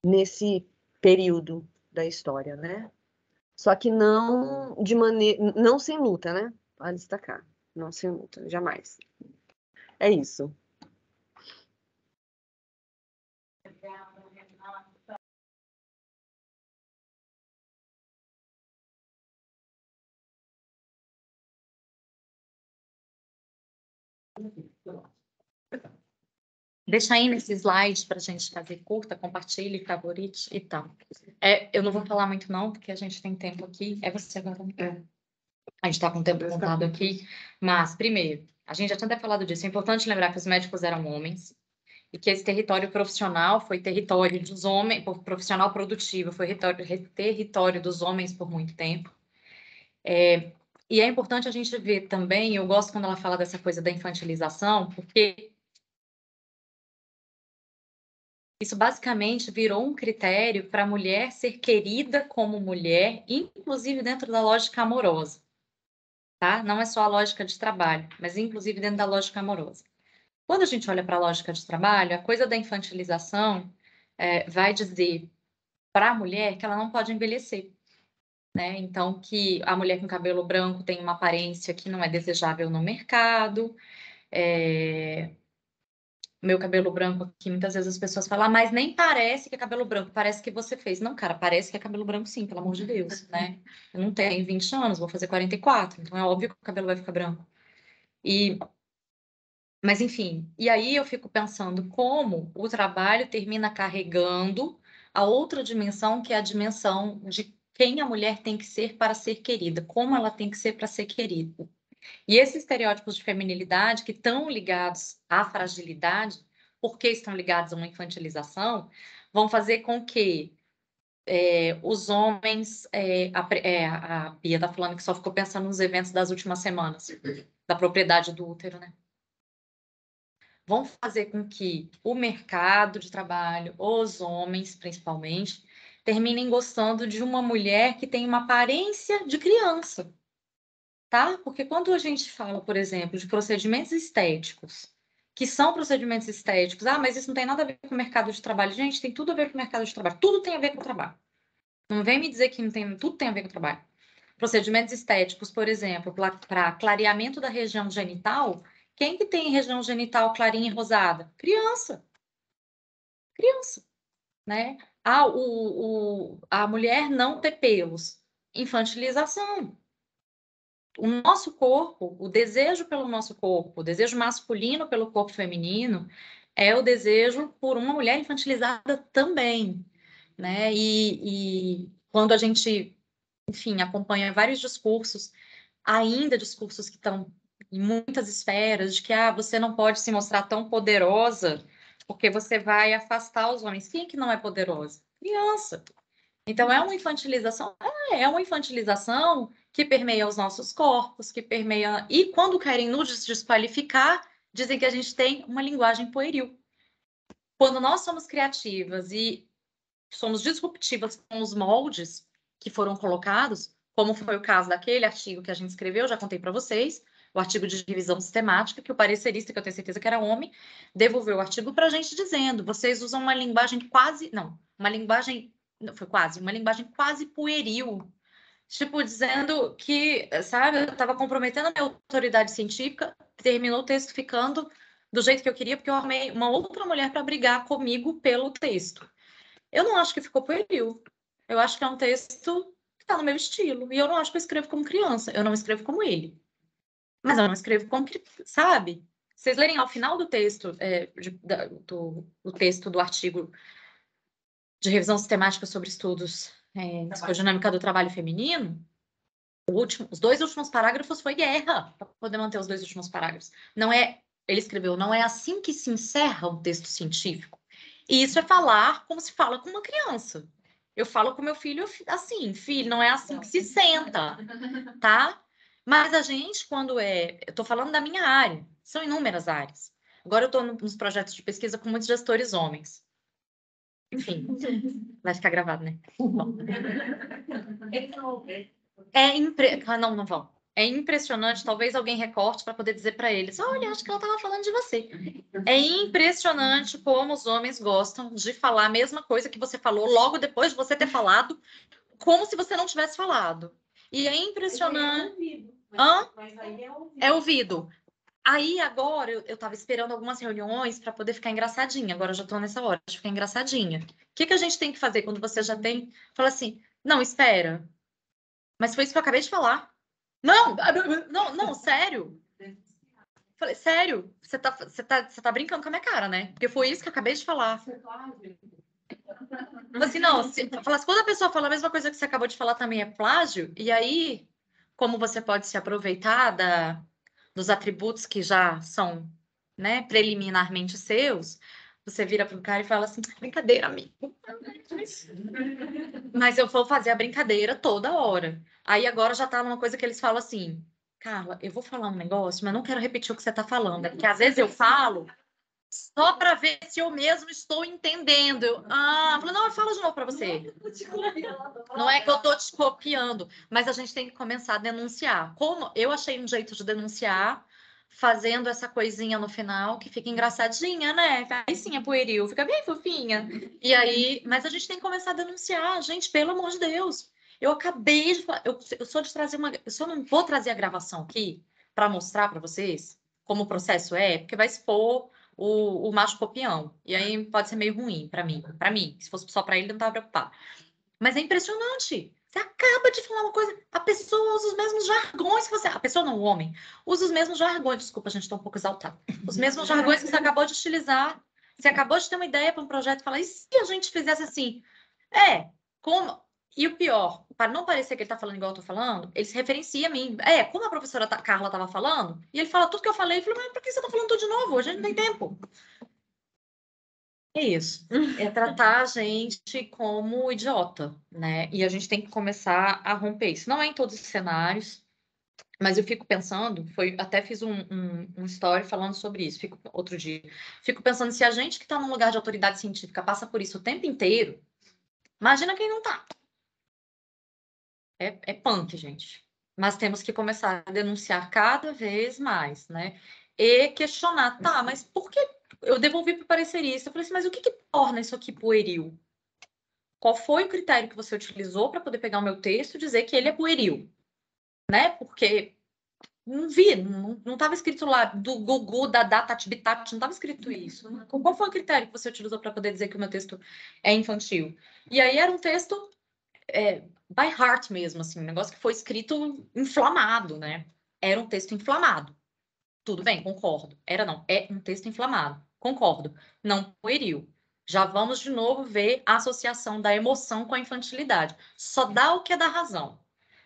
nesse período da história, né? Só que não de maneira, não sem luta, né? Vale destacar, não sem luta, jamais. É isso. Deixa aí nesse slide para a gente fazer curta, compartilhe, favorite e tal. Eu não vou falar muito não, porque a gente tem tempo aqui. É você agora? A gente está com o tempo contado aqui. Mas, primeiro, a gente já tinha até falado disso. É importante lembrar que os médicos eram homens e que esse território profissional foi território dos homens, profissional produtivo, foi território dos homens por muito tempo. E é importante a gente ver também, eu gosto quando ela fala dessa coisa da infantilização, porque isso basicamente virou um critério para a mulher ser querida como mulher, inclusive dentro da lógica amorosa, tá? Não é só a lógica de trabalho, mas inclusive dentro da lógica amorosa. Quando a gente olha para a lógica de trabalho, a coisa da infantilização vai dizer para a mulher que ela não pode envelhecer, né? Então, que a mulher com cabelo branco tem uma aparência que não é desejável no mercado, meu cabelo branco aqui, muitas vezes as pessoas falam, mas nem parece que é cabelo branco, parece que você fez. Não, cara, parece que é cabelo branco sim, pelo amor de Deus, né? Eu não tenho 20 anos, vou fazer 44, então é óbvio que o cabelo vai ficar branco. Mas enfim, e aí eu fico pensando como o trabalho termina carregando a outra dimensão, que é a dimensão de quem a mulher tem que ser para ser querida, como ela tem que ser para ser querida. E esses estereótipos de feminilidade que estão ligados à fragilidade, porque estão ligados a uma infantilização, vão fazer com que os homens... a Bia está falando que só ficou pensando nos eventos das últimas semanas, da propriedade do útero, né? Vão fazer com que o mercado de trabalho, os homens principalmente, terminem gostando de uma mulher que tem uma aparência de criança. Tá? Porque quando a gente fala, por exemplo, de procedimentos estéticos, que são procedimentos estéticos, mas isso não tem nada a ver com o mercado de trabalho. Gente, tem tudo a ver com o mercado de trabalho. Tudo tem a ver com o trabalho. Não vem me dizer que não tem, tudo tem a ver com o trabalho. Procedimentos estéticos, por exemplo, para clareamento da região genital, quem que tem região genital clarinha e rosada? Criança. Criança, né? A mulher não ter pelos. Infantilização. O nosso corpo, o desejo pelo nosso corpo, o desejo masculino pelo corpo feminino, é o desejo por uma mulher infantilizada também, né? E quando a gente, enfim, acompanha vários discursos, ainda discursos que estão em muitas esferas, de que você não pode se mostrar tão poderosa porque você vai afastar os homens. Quem que não é poderosa? Criança. Então, é uma infantilização? É uma infantilização que permeia os nossos corpos, que permeia... E quando querem nos desqualificar, dizem que a gente tem uma linguagem pueril. Quando nós somos criativas e somos disruptivas com os moldes que foram colocados, como foi o caso daquele artigo que a gente escreveu, já contei para vocês, o artigo de revisão sistemática, que o parecerista, que eu tenho certeza que era homem, devolveu o artigo para a gente dizendo, vocês usam uma linguagem quase... Não, uma linguagem... Não, foi quase, uma linguagem quase pueril. Tipo, dizendo que, sabe, eu estava comprometendo a minha autoridade científica, terminou o texto ficando do jeito que eu queria, porque eu armei uma outra mulher para brigar comigo pelo texto. Eu não acho que ficou pueril. Eu acho que é um texto que está no meu estilo. E eu não acho que eu escrevo como criança. Eu não escrevo como ele. Mas eu não escrevo como, sabe? Vocês lerem ao final do texto, do texto do artigo de revisão sistemática sobre estudos psicodinâmica do trabalho feminino, os 2 últimos parágrafos foi guerra para poder manter os 2 últimos parágrafos. Não é, ele escreveu, não é assim que se encerra um texto científico. E isso é falar como se fala com uma criança. Eu falo com meu filho assim, filho, não é assim que se senta, tá? Mas a gente, quando eu tô falando da minha área, são inúmeras áreas. Agora eu tô nos projetos de pesquisa com muitos gestores homens. Enfim, vai ficar gravado, né? Bom. Não vão. É impressionante, talvez alguém recorte para poder dizer para eles: olha, acho que ela estava falando de você. É impressionante como os homens gostam de falar a mesma coisa que você falou logo depois de você ter falado, como se você não tivesse falado. E é impressionante. Mas aí é ouvido. É ouvido. Aí agora eu estava esperando algumas reuniões para poder ficar engraçadinha. Agora eu já estou nessa hora de ficar engraçadinha. O que a gente tem que fazer quando você já tem? Fala assim: não, espera. Mas foi isso que eu acabei de falar. Não, sério. Falei, sério, você tá brincando com a minha cara, né? Porque foi isso que eu acabei de falar. Assim, não, quando a pessoa fala a mesma coisa que você acabou de falar também é plágio, e aí, como você pode se aproveitar dos atributos que já são, né, preliminarmente seus, você vira para o cara e fala assim, brincadeira, amigo. Mas eu vou fazer a brincadeira toda hora. Aí agora já tá numa coisa que eles falam assim, Carla, eu vou falar um negócio, mas não quero repetir o que você está falando. É porque às vezes eu falo só para ver se eu mesmo estou entendendo. Não, eu falo de novo para você. Não é que eu estou te copiando, mas a gente tem que começar a denunciar. Como eu achei um jeito de denunciar, fazendo essa coisinha no final que fica engraçadinha, né? Aí sim é pueril, fica bem fofinha. E aí, mas a gente tem que começar a denunciar, gente, pelo amor de Deus. Eu acabei de falar, eu sou de trazer eu só não vou trazer a gravação aqui para mostrar para vocês como o processo é, porque vai expor o macho copião. E aí pode ser meio ruim para mim. Para mim, se fosse só para ele, não tava preocupado. Mas é impressionante. Você acaba de falar uma coisa, a pessoa usa os mesmos jargões que você. A pessoa não, o homem, usa os mesmos jargões. Desculpa, a gente está um pouco exaltado. Os mesmos jargões que você acabou de utilizar. Você acabou de ter uma ideia para um projeto e falar, e se a gente fizesse assim? Como. E o pior, para não parecer que ele está falando igual eu estou falando, ele se referencia a mim. Como a professora Carla estava falando, e ele fala tudo que eu falei. Eu falei, mas por que você está falando tudo de novo? A gente não tem tempo. É isso. É tratar a gente como idiota, né? E a gente tem que começar a romper isso. Não é em todos os cenários, mas eu fico pensando, até fiz um story falando sobre isso, outro dia. Fico pensando, se a gente que está num lugar de autoridade científica passa por isso o tempo inteiro, imagina quem não tá. É punk, gente. Mas temos que começar a denunciar cada vez mais, né? E questionar, tá, mas por que eu devolvi para o parecerista? Eu falei assim, mas o que torna isso aqui pueril? Qual foi o critério que você utilizou para poder pegar o meu texto e dizer que ele é pueril? Né? Porque não vi, não estava escrito lá do Gugu, da Tati Bitati, não estava escrito isso. Qual foi o critério que você utilizou para poder dizer que o meu texto é infantil? E aí era um texto by heart mesmo, assim, um negócio que foi escrito inflamado, né? Era um texto inflamado. Tudo bem, concordo. É um texto inflamado. Concordo. Não pueril. Já vamos de novo ver a associação da emoção com a infantilidade. Só dá o que é da razão.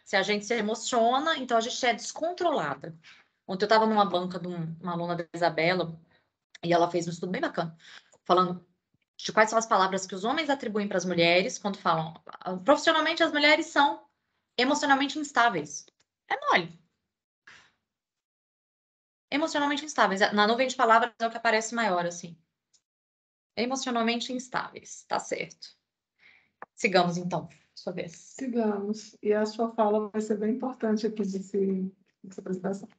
Se a gente se emociona, então a gente é descontrolada. Ontem eu estava numa banca de uma aluna da Isabela, e ela fez um estudo bem bacana. falando de quais são as palavras que os homens atribuem para as mulheres quando falam profissionalmente as mulheres são emocionalmente instáveis. É mole. Emocionalmente instáveis. Na nuvem de palavras é o que aparece maior, assim. Emocionalmente instáveis, tá certo. Sigamos, então, sua vez. Sigamos. E a sua fala vai ser bem importante aqui nessa apresentação.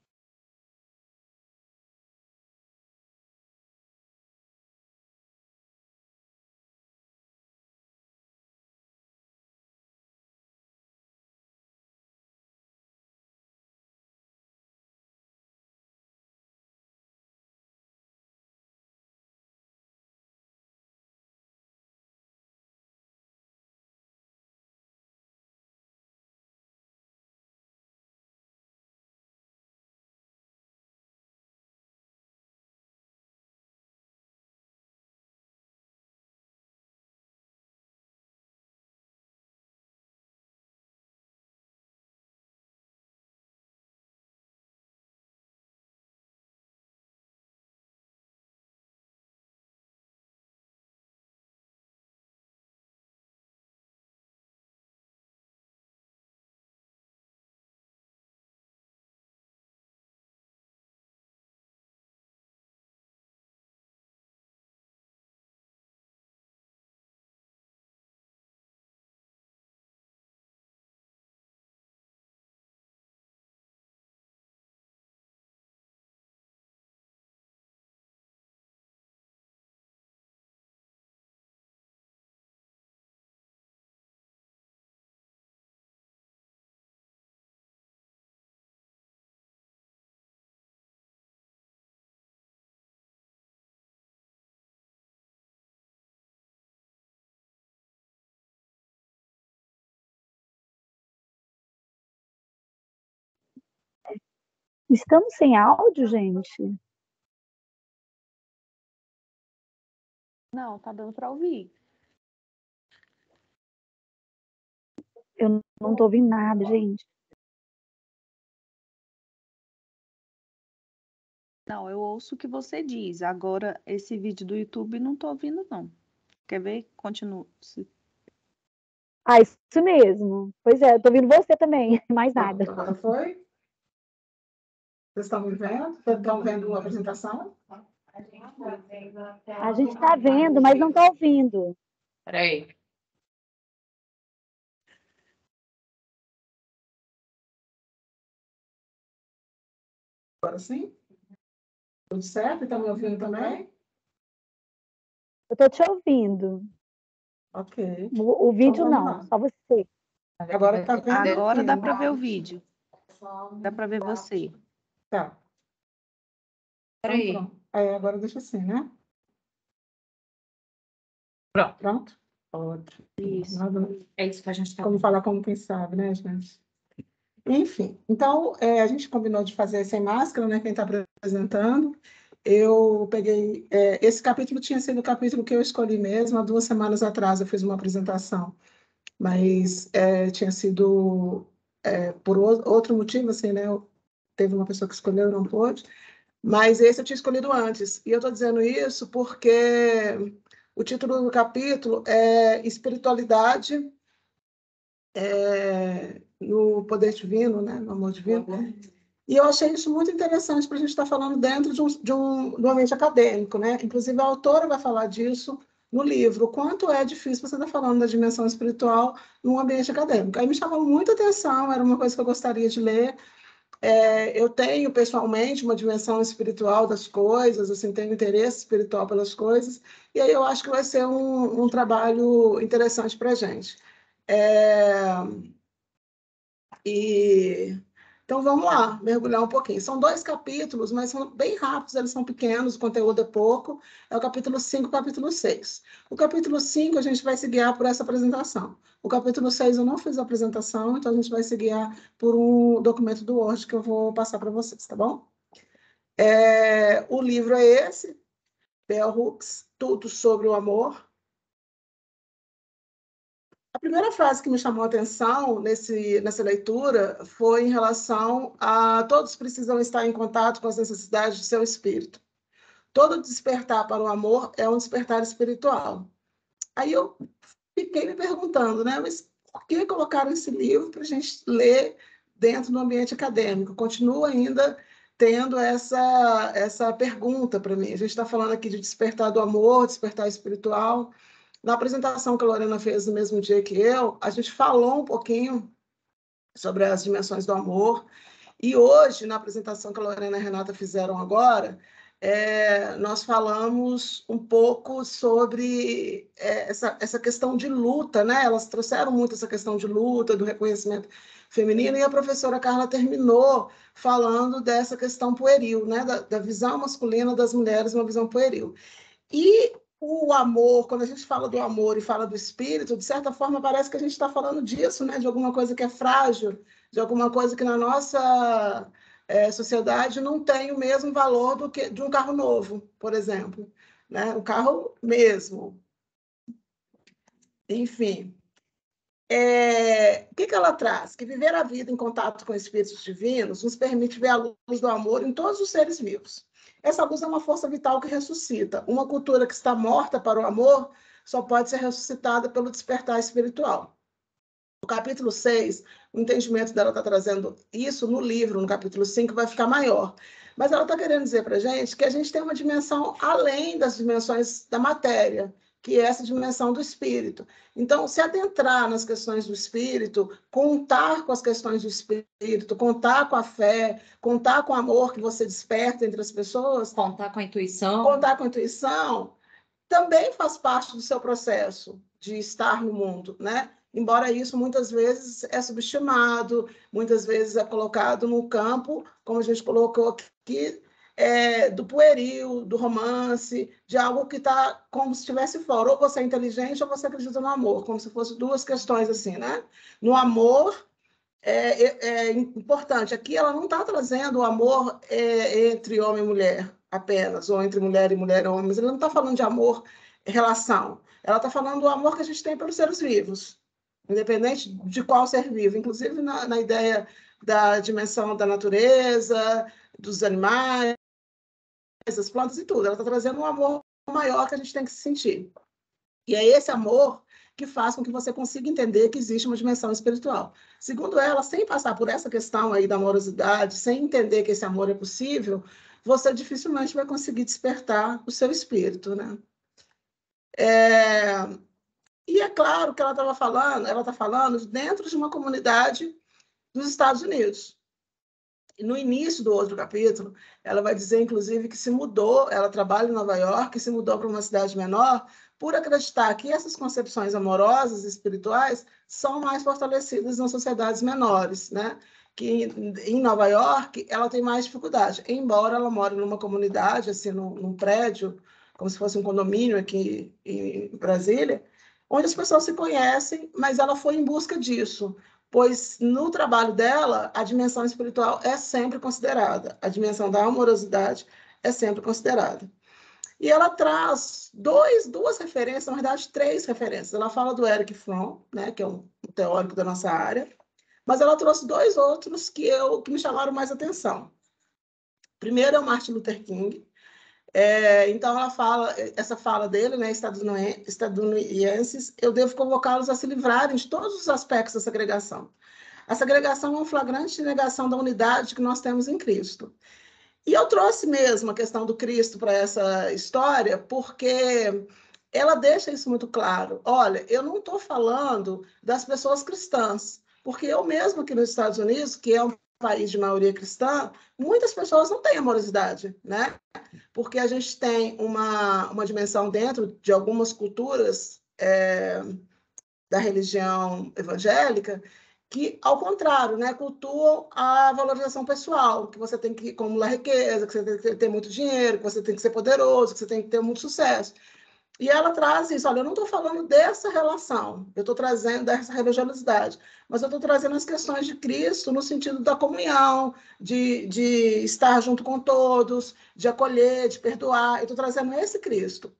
Estamos sem áudio, gente? Não, tá dando para ouvir. Eu não tô ouvindo nada, gente. Não, eu ouço o que você diz. Agora, esse vídeo do YouTube não tô ouvindo, não. Quer ver? Continua. Ah, isso mesmo. Pois é, eu tô ouvindo você também, mais nada. Agora foi? Vocês estão me vendo? Estão vendo a apresentação? A gente tá vendo, mas não tá ouvindo. Peraí. Agora sim? Tudo certo? Estão me ouvindo também? Eu tô te ouvindo. Ok. O vídeo Então, vamos não, lá. só você. Agora tá vendo? Agora dá para ver o vídeo. Dá para ver você. Tá. Peraí. Então, pronto. Agora deixa assim, né? Pronto. Pronto? Ótimo. Isso. É isso que a gente tá Como falar como quem sabe, né, gente? Enfim, então, a gente combinou de fazer sem máscara, né? Quem está apresentando. Eu peguei... esse capítulo tinha sido o capítulo que eu escolhi mesmo. Há 2 semanas atrás eu fiz uma apresentação. Mas tinha sido por outro motivo, assim, né? Teve uma pessoa que escolheu, eu não pôde. Mas esse eu tinha escolhido antes. E eu estou dizendo isso porque o título do capítulo é Espiritualidade no Poder Divino, né? No Amor Divino. E eu achei isso muito interessante para a gente estar falando dentro de um ambiente acadêmico, né? Inclusive, a autora vai falar disso no livro, o quanto é difícil você estar falando da dimensão espiritual num ambiente acadêmico. Aí me chamou muita atenção, era uma coisa que eu gostaria de ler. Eu tenho, pessoalmente, uma dimensão espiritual das coisas, assim, tenho interesse espiritual pelas coisas, e aí eu acho que vai ser um trabalho interessante para a gente. Então, vamos lá, mergulhar um pouquinho. São 2 capítulos, mas são bem rápidos, eles são pequenos, o conteúdo é pouco. É o capítulo 5 e o capítulo 6. O capítulo 5 a gente vai se guiar por essa apresentação. O capítulo 6 eu não fiz a apresentação, então a gente vai se guiar por um documento do Word que eu vou passar para vocês, tá bom? O livro é esse, Bell Hooks, Tudo sobre o Amor. A primeira frase que me chamou a atenção nessa leitura foi em relação a todos precisam estar em contato com as necessidades do seu espírito. todo despertar para o amor é um despertar espiritual. Aí eu fiquei me perguntando, né? Mas por que colocaram esse livro para a gente ler dentro do ambiente acadêmico? Continua ainda tendo essa pergunta para mim. A gente está falando aqui de despertar do amor, despertar espiritual. Na apresentação que a Lorena fez no mesmo dia que eu, a gente falou um pouquinho sobre as dimensões do amor. E hoje, na apresentação que a Lorena e a Renata fizeram agora, nós falamos um pouco sobre essa questão de luta, né? Elas trouxeram muito essa questão de luta, do reconhecimento feminino, e a professora Carla terminou falando dessa questão pueril, né? Da visão masculina das mulheres, uma visão pueril. E o amor, quando a gente fala do amor e fala do espírito, de certa forma parece que a gente está falando disso, né? De alguma coisa que é frágil, de alguma coisa que na nossa sociedade não tem o mesmo valor do que de um carro novo, por exemplo, né? O carro mesmo. Enfim. O que ela traz? Que viver a vida em contato com espíritos divinos nos permite ver a luz do amor em todos os seres vivos. Essa luz é uma força vital que ressuscita. Uma cultura que está morta para o amor só pode ser ressuscitada pelo despertar espiritual. No capítulo 6, o entendimento dela está trazendo isso no livro, no capítulo 5, vai ficar maior. Mas ela está querendo dizer para a gente que a gente tem uma dimensão além das dimensões da matéria, que é essa dimensão do espírito. Então, se adentrar nas questões do espírito, contar com as questões do espírito, contar com a fé, contar com o amor que você desperta entre as pessoas, Contar com a intuição. contar com a intuição, também faz parte do seu processo de estar no mundo, né? Embora isso muitas vezes é subestimado, muitas vezes é colocado no campo, como a gente colocou aqui, do pueril, do romance, de algo que está como se estivesse fora. Ou você é inteligente ou você acredita no amor, como se fossem duas questões assim, né? No amor, é importante. Aqui ela não está trazendo o amor entre homem e mulher apenas, ou entre mulher e homem, mas ela não está falando de amor relação. Ela está falando do amor que a gente tem pelos seres vivos, independente de qual ser vivo, inclusive na ideia da dimensão da natureza, dos animais, das plantas e tudo. Ela está trazendo um amor maior que a gente tem que se sentir. E é esse amor que faz com que você consiga entender que existe uma dimensão espiritual. Segundo ela, sem passar por essa questão aí da amorosidade, sem entender que esse amor é possível, você dificilmente vai conseguir despertar o seu espírito, né? E é claro que ela está falando dentro de uma comunidade dos Estados Unidos. E no início do outro capítulo, ela vai dizer, inclusive, que se mudou, ela trabalha em Nova York, se mudou para uma cidade menor, por acreditar que essas concepções amorosas e espirituais são mais fortalecidas nas sociedades menores, né? Que em Nova York ela tem mais dificuldade, embora ela more numa comunidade, assim, num prédio, como se fosse um condomínio aqui em Brasília, onde as pessoas se conhecem, mas ela foi em busca disso, pois no trabalho dela, a dimensão espiritual é sempre considerada, a dimensão da amorosidade é sempre considerada. E ela traz duas referências, na verdade, 3 referências. Ela fala do Erich Fromm, né, que é um teórico da nossa área, mas ela trouxe 2 outros que me chamaram mais atenção. Primeiro é o Martin Luther King. Então, ela fala, essa fala dele, né, estadunidenses, eu devo convocá-los a se livrarem de todos os aspectos da segregação. A segregação é um flagrante negação da unidade que nós temos em Cristo. E eu trouxe mesmo a questão do Cristo para essa história, porque ela deixa isso muito claro. Olha, eu não estou falando das pessoas cristãs, porque eu mesmo aqui nos Estados Unidos, que é um país de maioria cristã, muitas pessoas não têm amorosidade, né? Porque a gente tem uma dimensão dentro de algumas culturas da religião evangélica que, ao contrário, né, cultuam a valorização pessoal, que você tem que acumular riqueza, que você tem que ter muito dinheiro, que você tem que ser poderoso, que você tem que ter muito sucesso. E ela traz isso, olha, eu não estou falando dessa relação, eu estou trazendo dessa religiosidade, mas eu estou trazendo as questões de Cristo no sentido da comunhão, de estar junto com todos, de acolher, de perdoar, eu estou trazendo esse Cristo.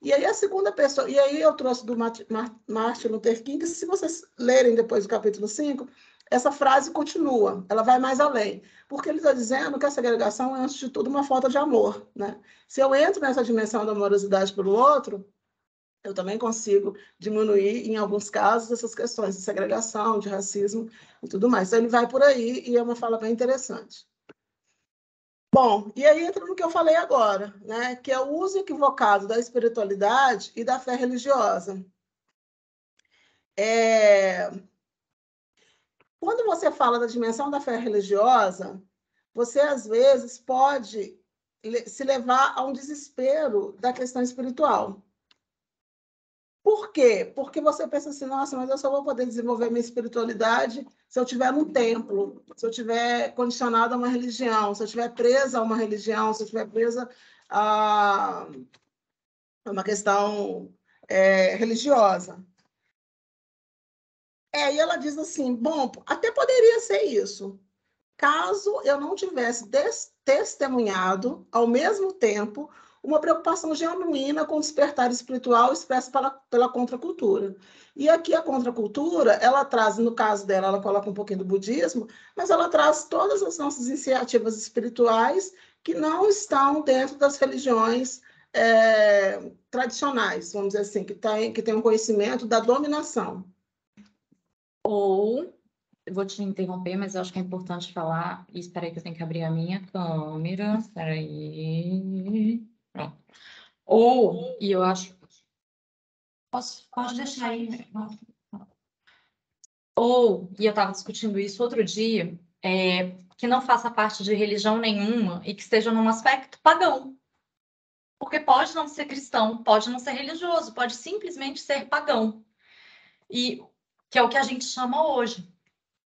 E aí a segunda pessoa, e aí eu trouxe do Martin Luther King, que se vocês lerem depois do capítulo 5, essa frase continua, ela vai mais além, porque ele está dizendo que a segregação é, antes de tudo, uma falta de amor, né? Se eu entro nessa dimensão da amorosidade pelo outro, eu também consigo diminuir, em alguns casos, essas questões de segregação, de racismo e tudo mais. Então, ele vai por aí e é uma fala bem interessante. Bom, e aí entra no que eu falei agora, né? Que é o uso equivocado da espiritualidade e da fé religiosa. Quando você fala da dimensão da fé religiosa, você, às vezes, pode se levar a um desespero da questão espiritual. Por quê? Porque você pensa assim, nossa, mas eu só vou poder desenvolver minha espiritualidade se eu estiver num templo, se eu estiver condicionada a uma religião, se eu estiver presa a uma religião, se eu estiver presa a uma questão religiosa. E ela diz assim, bom, até poderia ser isso, caso eu não tivesse testemunhado, ao mesmo tempo, uma preocupação genuína com o despertar espiritual expresso pela contracultura. E aqui a contracultura, ela traz, no caso dela, ela coloca um pouquinho do budismo, mas ela traz todas as nossas iniciativas espirituais que não estão dentro das religiões tradicionais, vamos dizer assim, que tem um conhecimento da dominação. Ou, eu vou te interromper, mas eu acho que é importante falar. E espera aí que eu tenho que abrir a minha câmera. Espera aí. Pronto. Ou, e eu acho. Pode deixar aí. Ou, e eu estava discutindo isso outro dia, que não faça parte de religião nenhuma e que esteja num aspecto pagão. Porque pode não ser cristão, pode não ser religioso, pode simplesmente ser pagão. E que é o que a gente chama hoje.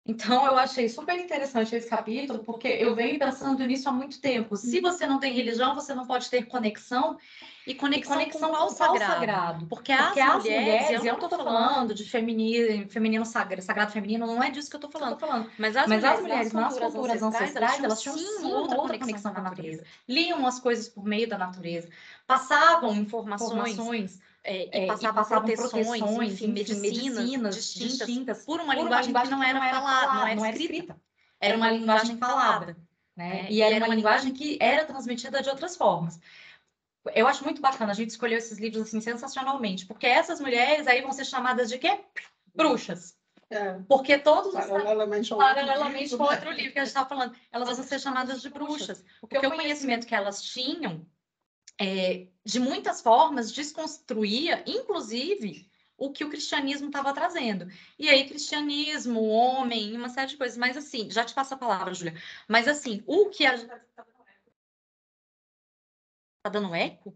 Então, eu achei super interessante esse capítulo, porque eu venho pensando nisso há muito tempo. Se você não tem religião, você não pode ter conexão, e conexão com o sagrado. Porque as mulheres, e eu não estou falando de feminino sagrado feminino, não é disso que eu estou falando. Mas as mulheres nas culturas ancestrais, elas tinham sim uma outra conexão com a natureza. Liam as coisas por meio da natureza, passavam informações e passavam proteções, enfim, medicinas distintas por uma linguagem que não era falada, não era escrita. Era uma linguagem falada, né? E era uma linguagem que era transmitida de outras formas. Eu acho muito bacana, a gente escolheu esses livros assim sensacionalmente, porque essas mulheres aí vão ser chamadas de quê? Bruxas. Porque todos paralelamente com outro livro que a gente estava falando, elas vão ser chamadas de bruxas, porque o conhecimento que elas tinham de muitas formas, desconstruía, inclusive, o que o cristianismo estava trazendo. E aí, cristianismo, homem, uma série de coisas. Mas, assim, já te passo a palavra, Júlia. Mas, assim, o que a... Tá dando eco?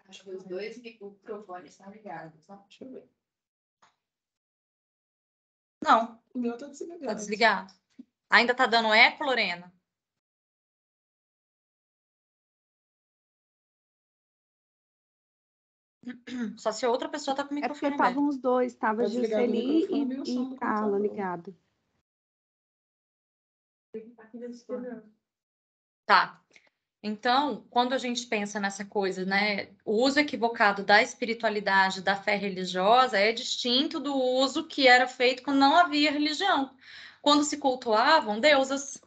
Acho que os dois microfones estão ligados. Deixa eu ver. Não. O meu está desligado. Tá desligado. Ainda tá dando eco, Lorena? Só se outra pessoa tá com o microfone porque estavam os dois, estava Jusceli e Carla ligado. Tá. Então, quando a gente pensa nessa coisa, né, o uso equivocado da espiritualidade, da fé religiosa, é distinto do uso que era feito quando não havia religião. Quando se cultuavam deusas.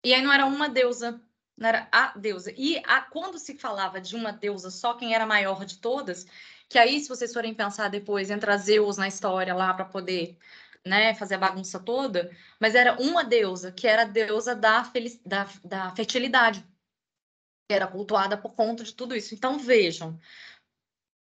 E aí não era uma deusa, não era a deusa. E quando se falava de uma deusa só, quem era a maior de todas, que aí, se vocês forem pensar depois, entra Zeus na história lá para poder, né, fazer a bagunça toda, mas era uma deusa, que era a deusa da fertilidade, que era cultuada por conta de tudo isso. Então, vejam,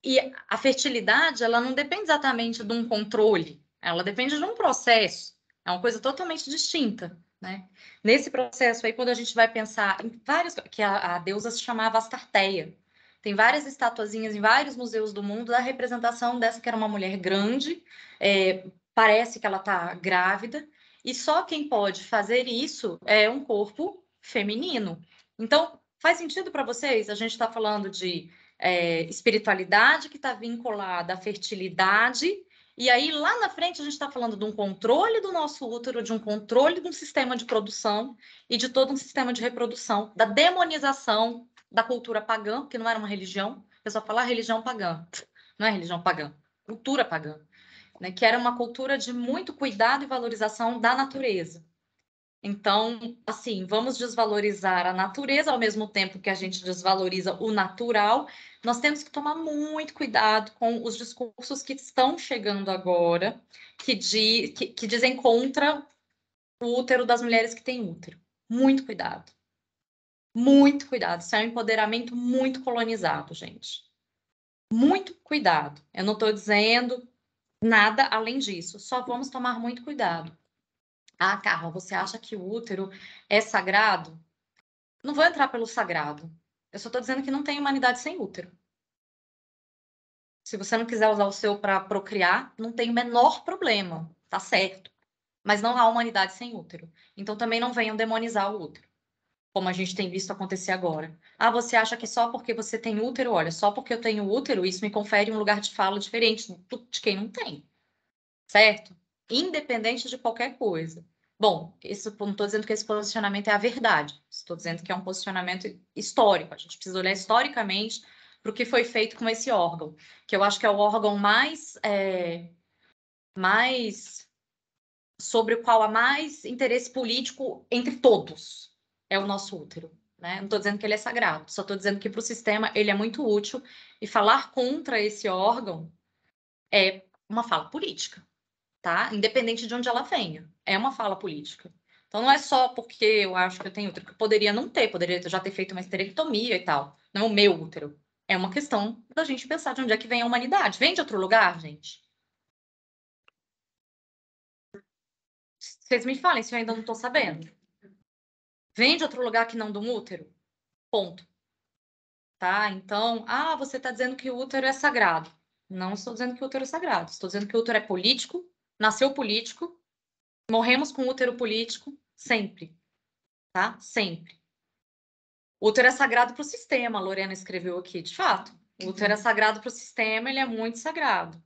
e a fertilidade, ela não depende exatamente de um controle, ela depende de um processo, é uma coisa totalmente distinta, né? Nesse processo aí, quando a gente vai pensar em vários, que a deusa se chamava Astarteia, tem várias estatuazinhas em vários museus do mundo da representação dessa que era uma mulher grande, parece que ela está grávida, e só quem pode fazer isso é um corpo feminino. Então, faz sentido para vocês? A gente está falando de espiritualidade que está vinculada à fertilidade, e aí lá na frente a gente está falando de um controle do nosso útero, de um controle de um sistema de produção e de todo um sistema de reprodução, da demonização da cultura pagã, que não era uma religião, o pessoal fala religião pagã, não é religião pagã, cultura pagã. né, que era uma cultura de muito cuidado e valorização da natureza. Então, assim, vamos desvalorizar a natureza ao mesmo tempo que a gente desvaloriza o natural. Nós temos que tomar muito cuidado com os discursos que estão chegando agora, que dizem contra o útero das mulheres que têm útero. Muito cuidado. Muito cuidado. Isso é um empoderamento muito colonizado, gente. Muito cuidado. Eu não estou dizendo nada além disso. Só vamos tomar muito cuidado. Ah, Carla, você acha que o útero é sagrado? Não vou entrar pelo sagrado. Eu só estou dizendo que não tem humanidade sem útero. Se você não quiser usar o seu para procriar, não tem o menor problema, tá certo. Mas não há humanidade sem útero. Então também não venham demonizar o útero, como a gente tem visto acontecer agora. Ah, você acha que só porque você tem útero, olha, só porque eu tenho útero, isso me confere um lugar de fala diferente de quem não tem, certo? Independente de qualquer coisa. Bom, isso, não estou dizendo que esse posicionamento é a verdade, estou dizendo que é um posicionamento histórico. A gente precisa olhar historicamente para o que foi feito com esse órgão, que eu acho que é o órgão mais sobre o qual há mais interesse político entre todos, é o nosso útero. Né? Não estou dizendo que ele é sagrado, só estou dizendo que para o sistema ele é muito útil e falar contra esse órgão é uma fala política. Tá? Independente de onde ela venha. É uma fala política. Então, não é só porque eu acho que eu tenho útero, que eu poderia não ter, poderia já ter feito uma esterectomia e tal. Não é o meu útero. É uma questão da gente pensar de onde é que vem a humanidade. Vem de outro lugar, gente? Vocês me falem se eu ainda não estou sabendo. Vem de outro lugar que não do útero? Ponto. Tá? Então, você está dizendo que o útero é sagrado. Não estou dizendo que o útero é sagrado. Estou dizendo que o útero é político, nasceu político, morremos com útero político sempre, tá? Sempre. O útero é sagrado para o sistema, a Lorena escreveu aqui, de fato. O útero é sagrado para o sistema, ele é muito sagrado.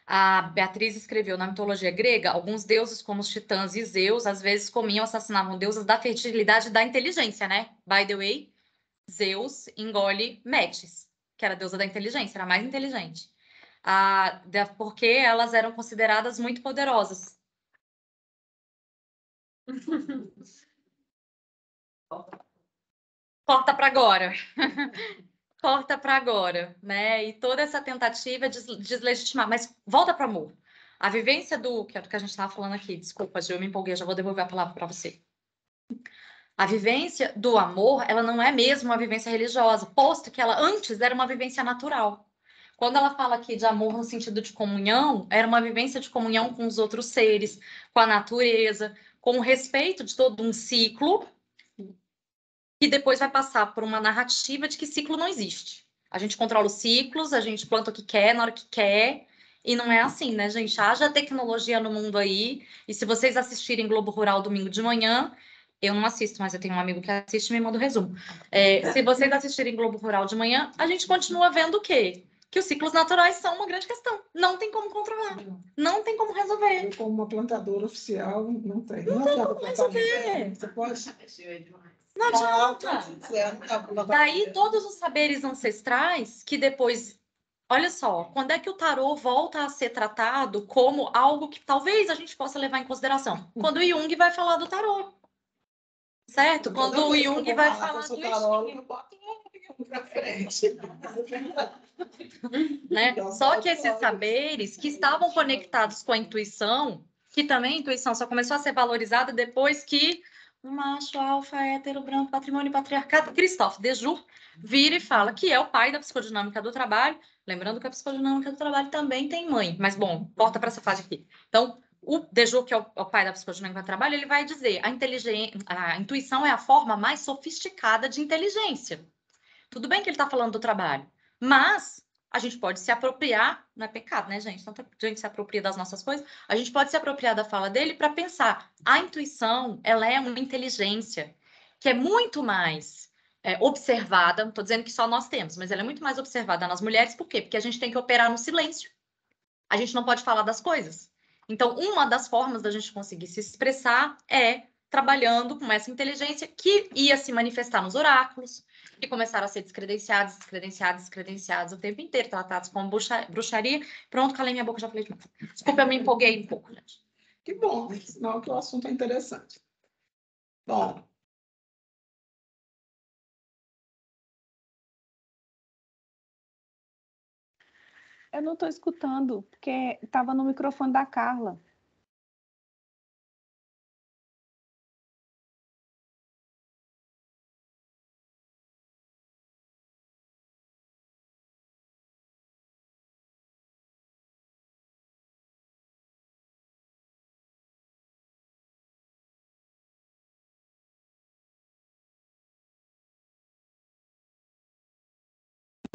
A Beatriz escreveu na mitologia grega, alguns deuses como os titãs e Zeus, às vezes comiam, assassinavam deusas da fertilidade e da inteligência, né? By the way, Zeus engole Metis, que era a deusa da inteligência, era a mais inteligente. Porque elas eram consideradas muito poderosas. Corta para agora. Corta para agora, né? E toda essa tentativa de deslegitimar. Mas volta para o amor. A vivência que é do que a gente estava falando aqui. Desculpa, Gil, eu me empolguei, já vou devolver a palavra para você. A vivência do amor, ela não é mesmo uma vivência religiosa, posto que ela antes era uma vivência natural. Quando ela fala aqui de amor no sentido de comunhão, era uma vivência de comunhão com os outros seres, com a natureza, com o respeito de todo um ciclo, que depois vai passar por uma narrativa de que ciclo não existe. A gente controla os ciclos, a gente planta o que quer, na hora que quer, e não é assim, né, gente? Haja tecnologia no mundo aí, e se vocês assistirem Globo Rural domingo de manhã, eu não assisto, mas eu tenho um amigo que assiste e me manda o resumo. Se vocês assistirem Globo Rural de manhã, a gente continua vendo o quê? Que os ciclos naturais são uma grande questão. Não tem como controlar. Não tem como resolver. Como uma plantadora oficial, não tem. Não tem como resolver. Você pode... Não adianta. Daí todos os saberes ancestrais que depois... Olha só, quando é que o tarô volta a ser tratado como algo que talvez a gente possa levar em consideração? Quando o Jung vai falar do tarô. Certo? Quando o Jung vai falar do tarô, para frente. Né? Só que esses saberes que estavam conectados com a intuição, que também a intuição só começou a ser valorizada depois que o macho alfa, hétero, branco, patrimônio e patriarcado, Christophe Dejoux, vira e fala que é o pai da psicodinâmica do trabalho. Lembrando que a psicodinâmica do trabalho também tem mãe, mas bom, volta para essa fase aqui. Então, o Dejoux, que é o pai da psicodinâmica do trabalho, ele vai dizer a intuição é a forma mais sofisticada de inteligência. Tudo bem que ele está falando do trabalho, mas a gente pode se apropriar, não é pecado, né, gente? Tanta gente se apropria das nossas coisas. A gente pode se apropriar da fala dele para pensar. A intuição, ela é uma inteligência que é muito mais observada. Não estou dizendo que só nós temos, mas ela é muito mais observada nas mulheres. Por quê? Porque a gente tem que operar no silêncio. A gente não pode falar das coisas. Então, uma das formas da gente conseguir se expressar é trabalhando com essa inteligência que ia se manifestar nos oráculos, que começaram a ser descredenciados o tempo inteiro, tratados como bruxaria. Pronto, calei minha boca, já falei demais. Desculpa, eu me empolguei um pouco, gente. Que bom, sinal que o assunto é interessante. Bom, Eu não estou escutando, porque estava no microfone da Carla.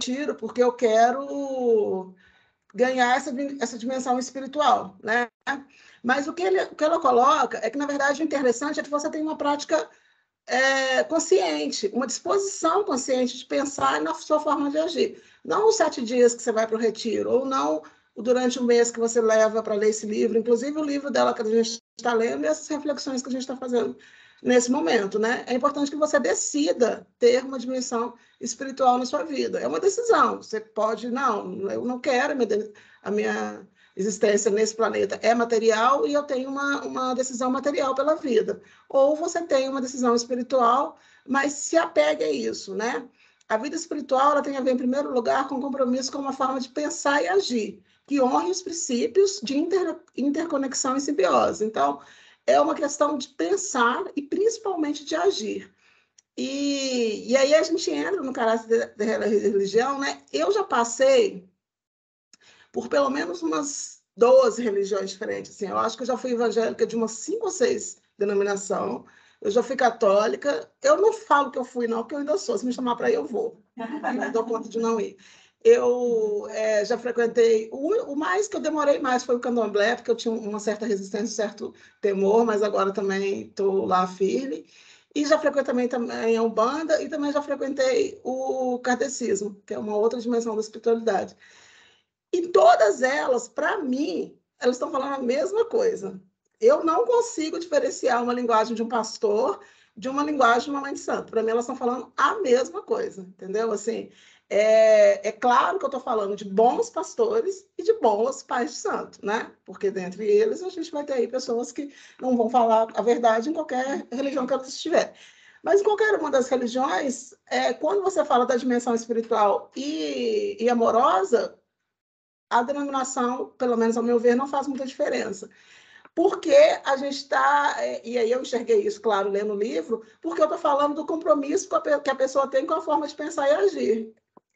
tiro porque eu quero ganhar essa dimensão espiritual, né? Mas o que ela coloca é que, na verdade, o interessante é que você tem uma prática consciente, uma disposição consciente de pensar na sua forma de agir. Não os 7 dias que você vai para o retiro, ou não durante o mês que você leva para ler esse livro, inclusive o livro dela que a gente está lendo e essas reflexões que a gente está fazendo nesse momento, né? É importante que você decida ter uma dimensão espiritual na sua vida. É uma decisão. Você pode, não, eu não quero, a minha existência nesse planeta é material e eu tenho uma decisão material pela vida. Ou você tem uma decisão espiritual, mas se apegue a isso, né? A vida espiritual ela tem a ver, em primeiro lugar, com compromisso com uma forma de pensar e agir, que honre os princípios de interconexão e simbiose. Então, é uma questão de pensar e principalmente de agir. E aí a gente entra no caráter da religião, né? Eu já passei por pelo menos umas 12 religiões diferentes. Assim. Eu acho que eu já fui evangélica de umas 5 ou 6 denominações. Eu já fui católica. Eu não falo que eu fui, não, porque eu ainda sou. Se me chamar para ir, eu vou. Não dou conta de não ir. Eu já frequentei... O mais que eu demorei mais foi o candomblé, porque eu tinha uma certa resistência, um certo temor, mas agora também estou lá firme. E já frequentei também a Umbanda e também já frequentei o kardecismo, que é uma outra dimensão da espiritualidade. E todas elas, para mim, elas estão falando a mesma coisa. Eu não consigo diferenciar uma linguagem de um pastor de uma linguagem de uma mãe de santo. Para mim, elas estão falando a mesma coisa, entendeu? Assim, é claro que eu estou falando de bons pastores e de bons pais de santo, né? Porque dentre eles a gente vai ter aí pessoas que não vão falar a verdade em qualquer religião que elas estiverem. Mas em qualquer uma das religiões, quando você fala da dimensão espiritual e amorosa, a denominação, pelo menos ao meu ver, não faz muita diferença. Porque a gente está, e aí eu enxerguei isso, claro, lendo o livro, porque eu estou falando do compromisso que a pessoa tem com a forma de pensar e agir.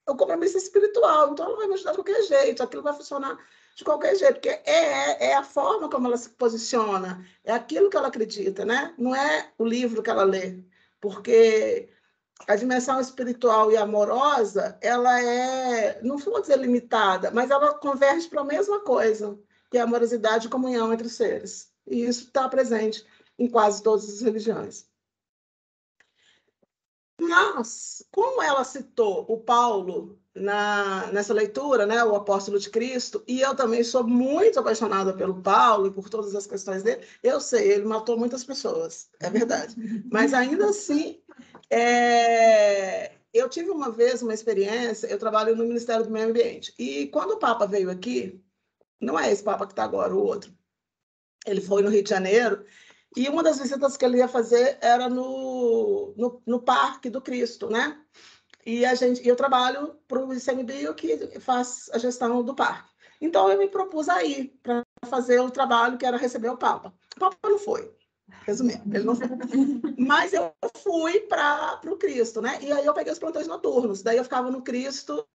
O compromisso espiritual, então ela vai me ajudar de qualquer jeito, aquilo vai funcionar de qualquer jeito, porque é a forma como ela se posiciona, é aquilo que ela acredita, né? Não é o livro que ela lê, porque a dimensão espiritual e amorosa, ela não vou dizer limitada, mas ela converge para a mesma coisa, que é a amorosidade e comunhão entre os seres. E isso está presente em quase todas as religiões. Mas, como ela citou o Paulo nessa leitura, né, o apóstolo de Cristo, e eu também sou muito apaixonada pelo Paulo e por todas as questões dele, eu sei, ele matou muitas pessoas, é verdade. Mas ainda assim, eu tive uma vez uma experiência, eu trabalho no Ministério do Meio Ambiente, e quando o Papa veio aqui, não é esse Papa que está agora, o outro, ele foi no Rio de Janeiro, e uma das visitas que ele ia fazer era no Parque do Cristo, né? E eu trabalho para o ICMBio, que faz a gestão do parque. Então, eu me propus a ir para fazer o trabalho que era receber o Papa. O Papa não foi, resumindo, ele não foi. Mas eu fui para o Cristo, né? E aí eu peguei os plantões noturnos. Daí eu ficava no Cristo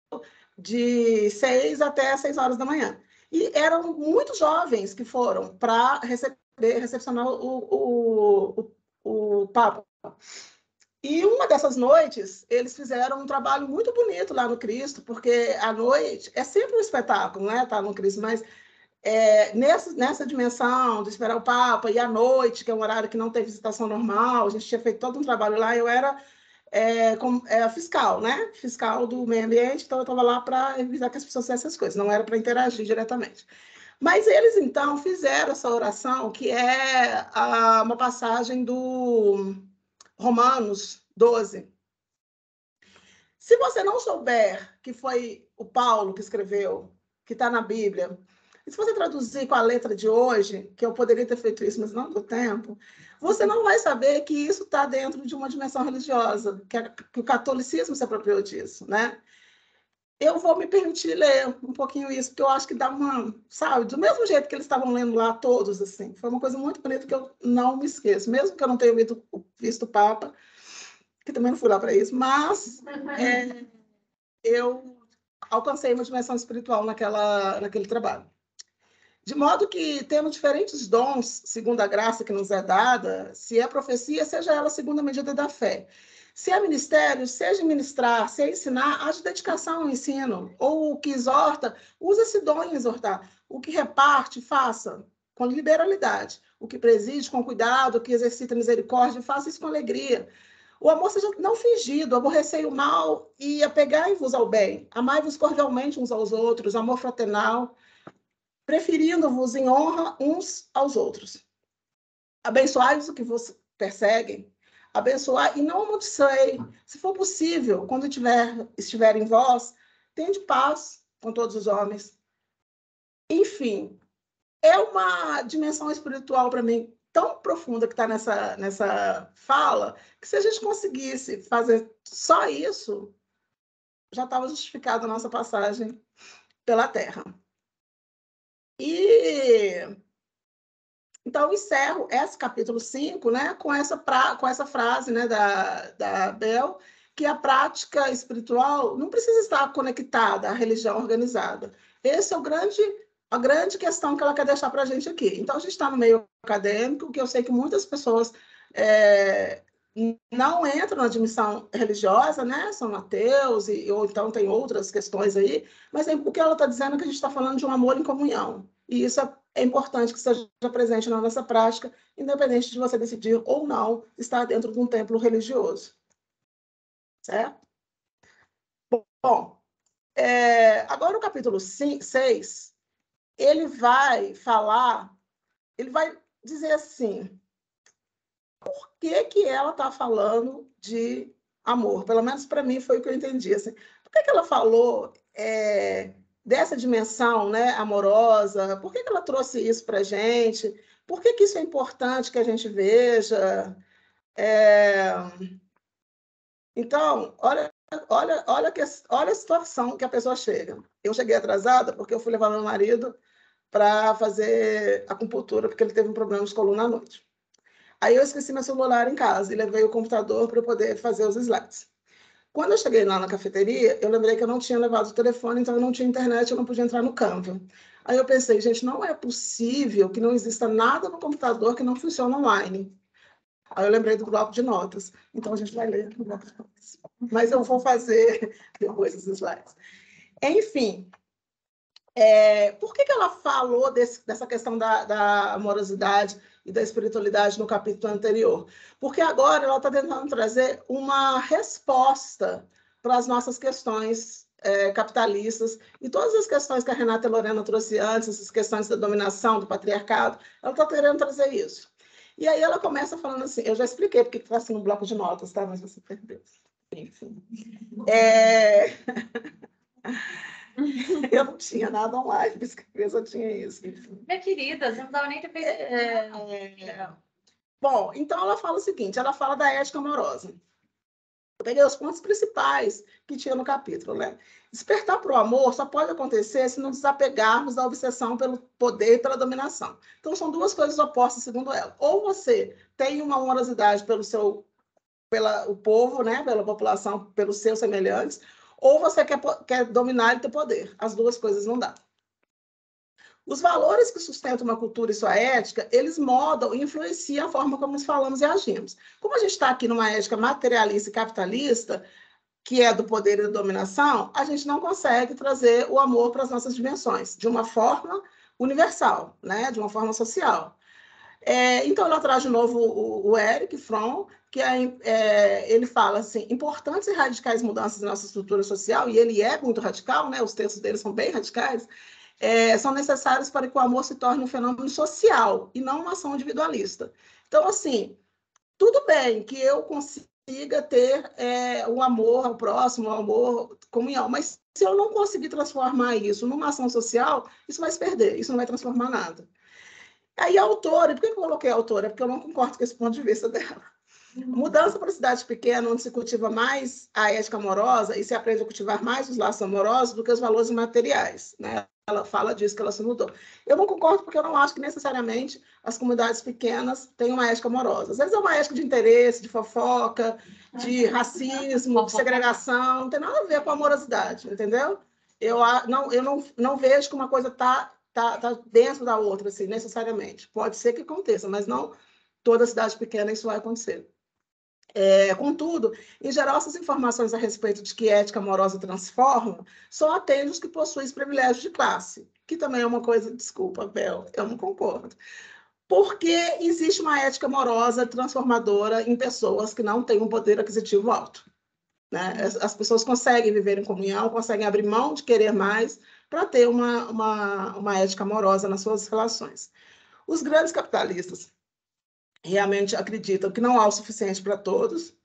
de 6 até 6 horas da manhã. E eram muitos jovens que foram para recepcionar o Papa. E uma dessas noites, eles fizeram um trabalho muito bonito lá no Cristo, porque à noite é sempre um espetáculo, né? Tá no Cristo, mas nessa dimensão de esperar o Papa, e à noite, que é um horário que não tem visitação normal, a gente tinha feito todo um trabalho lá, eu era fiscal, né? Fiscal do meio ambiente, então eu estava lá para revisar que as pessoas fizessem essas coisas, não era para interagir diretamente. Mas eles, então, fizeram essa oração, que é uma passagem do Romanos 12. Se você não souber que foi o Paulo que escreveu, que está na Bíblia, e se você traduzir com a letra de hoje, que eu poderia ter feito isso, mas não deu tempo, você não vai saber que isso está dentro de uma dimensão religiosa, que o catolicismo se apropriou disso, né? Eu vou me permitir ler um pouquinho isso, porque eu acho que dá uma, sabe, do mesmo jeito que eles estavam lendo lá todos, assim, foi uma coisa muito bonita que eu não me esqueço, mesmo que eu não tenha visto o Papa, que também não fui lá para isso, mas eu alcancei uma dimensão espiritual naquele trabalho. De modo que temos diferentes dons, segundo a graça que nos é dada, se é profecia, seja ela segundo a medida da fé. Se é ministério, seja ministrar, se é ensinar, haja dedicação ao ensino. Ou o que exorta, usa esse dom em exortar. O que reparte, faça com liberalidade. O que preside, com cuidado, o que exercita misericórdia, faça isso com alegria. O amor seja não fingido, aborrecei o mal e apegai-vos ao bem. Amai-vos cordialmente uns aos outros, amor fraternal, preferindo-vos em honra uns aos outros. Abençoai-vos o que vos perseguem, abençoai e não amaldiçoei. Se for possível, quando estiver em vós, tende paz com todos os homens. Enfim, é uma dimensão espiritual para mim tão profunda que está nessa fala, que se a gente conseguisse fazer só isso, já estava justificada a nossa passagem pela Terra. E então, eu encerro esse capítulo 5, né, com essa frase, né, da Bel, que a prática espiritual não precisa estar conectada à religião organizada. Essa é a grande questão que ela quer deixar para a gente aqui. Então, a gente está no meio acadêmico, que eu sei que muitas pessoas não entram na admissão religiosa, né? São ateus, ou então tem outras questões aí, mas o que ela está dizendo é que a gente está falando de um amor em comunhão. E isso é importante que seja presente na nossa prática, independente de você decidir ou não estar dentro de um templo religioso. Certo? Bom, agora o capítulo 6, ele vai dizer assim, por que ela está falando de amor? Pelo menos para mim foi o que eu entendi. Assim, por que ela falou dessa dimensão, né, amorosa? Por que ela trouxe isso para a gente? Por que isso é importante que a gente veja? Então, olha a situação que a pessoa chega. Eu cheguei atrasada porque eu fui levar meu marido para fazer acupuntura, porque ele teve um problema de coluna à noite. Aí eu esqueci meu celular em casa e levei o computador para eu poder fazer os slides. Quando eu cheguei lá na cafeteria, eu lembrei que eu não tinha levado o telefone, então eu não tinha internet, eu não podia entrar no Canva. Aí eu pensei, gente, não é possível que não exista nada no computador que não funcione online. Aí eu lembrei do bloco de notas. Então a gente vai ler no bloco de notas. Mas eu vou fazer depois os slides. Enfim, por que ela falou dessa questão da amorosidade e da espiritualidade no capítulo anterior? Porque agora ela está tentando trazer uma resposta para as nossas questões capitalistas e todas as questões que a Renata e a Lorena trouxe antes, essas questões da dominação, do patriarcado, ela está querendo trazer isso. E aí ela começa falando assim, eu já expliquei porque está assim no bloco de notas, tá? Mas você perdeu. Enfim. Eu não tinha nada online, para escrever, só tinha isso. Enfim. Minha querida, você não dava nem ter feito. Bom, então ela fala o seguinte, ela fala da ética amorosa. Eu peguei os pontos principais que tinha no capítulo, né? Despertar para o amor só pode acontecer se nos desapegarmos da obsessão pelo poder e pela dominação. Então, são duas coisas opostas, segundo ela. Ou você tem uma amorosidade pelo povo, né? Pela população, pelos seus semelhantes, ou você quer dominar e ter poder. As duas coisas não dá. Os valores que sustentam uma cultura e sua ética, eles moldam e influenciam a forma como nos falamos e agimos. Como a gente está aqui numa ética materialista e capitalista, que é do poder e da dominação, a gente não consegue trazer o amor para as nossas dimensões, de uma forma universal, né? De uma forma social. Então, ela traz de novo o Erich Fromm, que ele fala assim, importantes e radicais mudanças na nossa estrutura social, e ele é muito radical, né? Os textos dele são bem radicais. são necessários para que o amor se torne um fenômeno social e não uma ação individualista. Então, assim, tudo bem que eu consiga ter o amor ao próximo, o amor comunhão, mas se eu não conseguir transformar isso numa ação social, isso vai se perder, isso não vai transformar nada. Aí a autora, por que eu coloquei a autora? Porque eu não concordo com esse ponto de vista dela. Mudança para cidade pequena, onde se cultiva mais a ética amorosa e se aprende a cultivar mais os laços amorosos do que os valores materiais, né? Ela fala disso, que ela se mudou. Eu não concordo porque eu não acho que necessariamente as comunidades pequenas têm uma ética amorosa. Às vezes é uma ética de interesse, de fofoca, de racismo, de segregação, não tem nada a ver com a amorosidade, entendeu? Eu não vejo que uma coisa tá dentro da outra, assim, necessariamente. Pode ser que aconteça, mas não toda cidade pequena isso vai acontecer. Contudo, em geral, essas informações a respeito de que ética amorosa transforma só atende os que possuem privilégios de classe, que também é uma coisa, desculpa, Bel, eu não concordo. Porque existe uma ética amorosa transformadora em pessoas que não têm um poder aquisitivo alto. Né? As pessoas conseguem viver em comunhão, conseguem abrir mão de querer mais para ter uma ética amorosa nas suas relações. Os grandes capitalistas realmente acreditam que não há o suficiente para todos,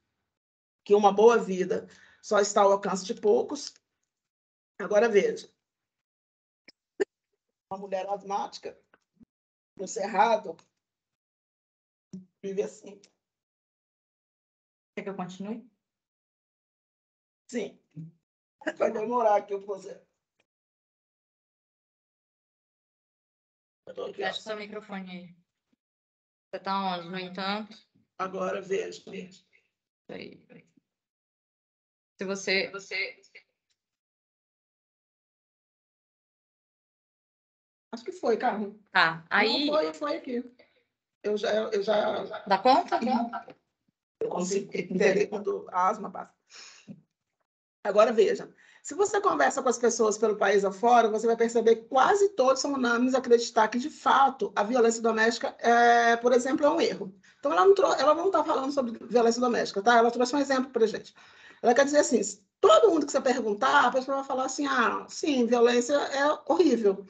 que uma boa vida só está ao alcance de poucos. Agora, veja, uma mulher asmática, no Cerrado, vive assim. Quer que eu continue? Sim. Vai demorar aqui para você. Fecha o seu microfone aí. Você está onde, no entanto? Agora, veja. Aí. Se você... Acho que foi, Carmen. Tá, aí... Não, foi aqui. Eu já... Dá conta? Eu consigo entender quando a asma passa. Agora, veja. Se você conversa com as pessoas pelo país afora, você vai perceber que quase todos são unânimes a acreditar que, de fato, a violência doméstica, por exemplo, é um erro. Então, ela não está falando sobre violência doméstica, tá? Ela trouxe um exemplo para a gente. Ela quer dizer assim, todo mundo que você perguntar, a pessoa vai falar assim, sim, violência é horrível.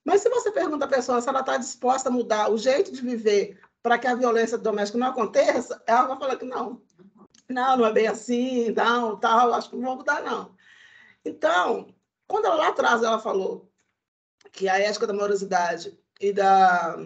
Mas se você pergunta à pessoa se ela está disposta a mudar o jeito de viver para que a violência doméstica não aconteça, ela vai falar que não. Não é bem assim, não, tal, acho que não vou mudar, não. Então, quando lá atrás ela falou que a ética da amorosidade e da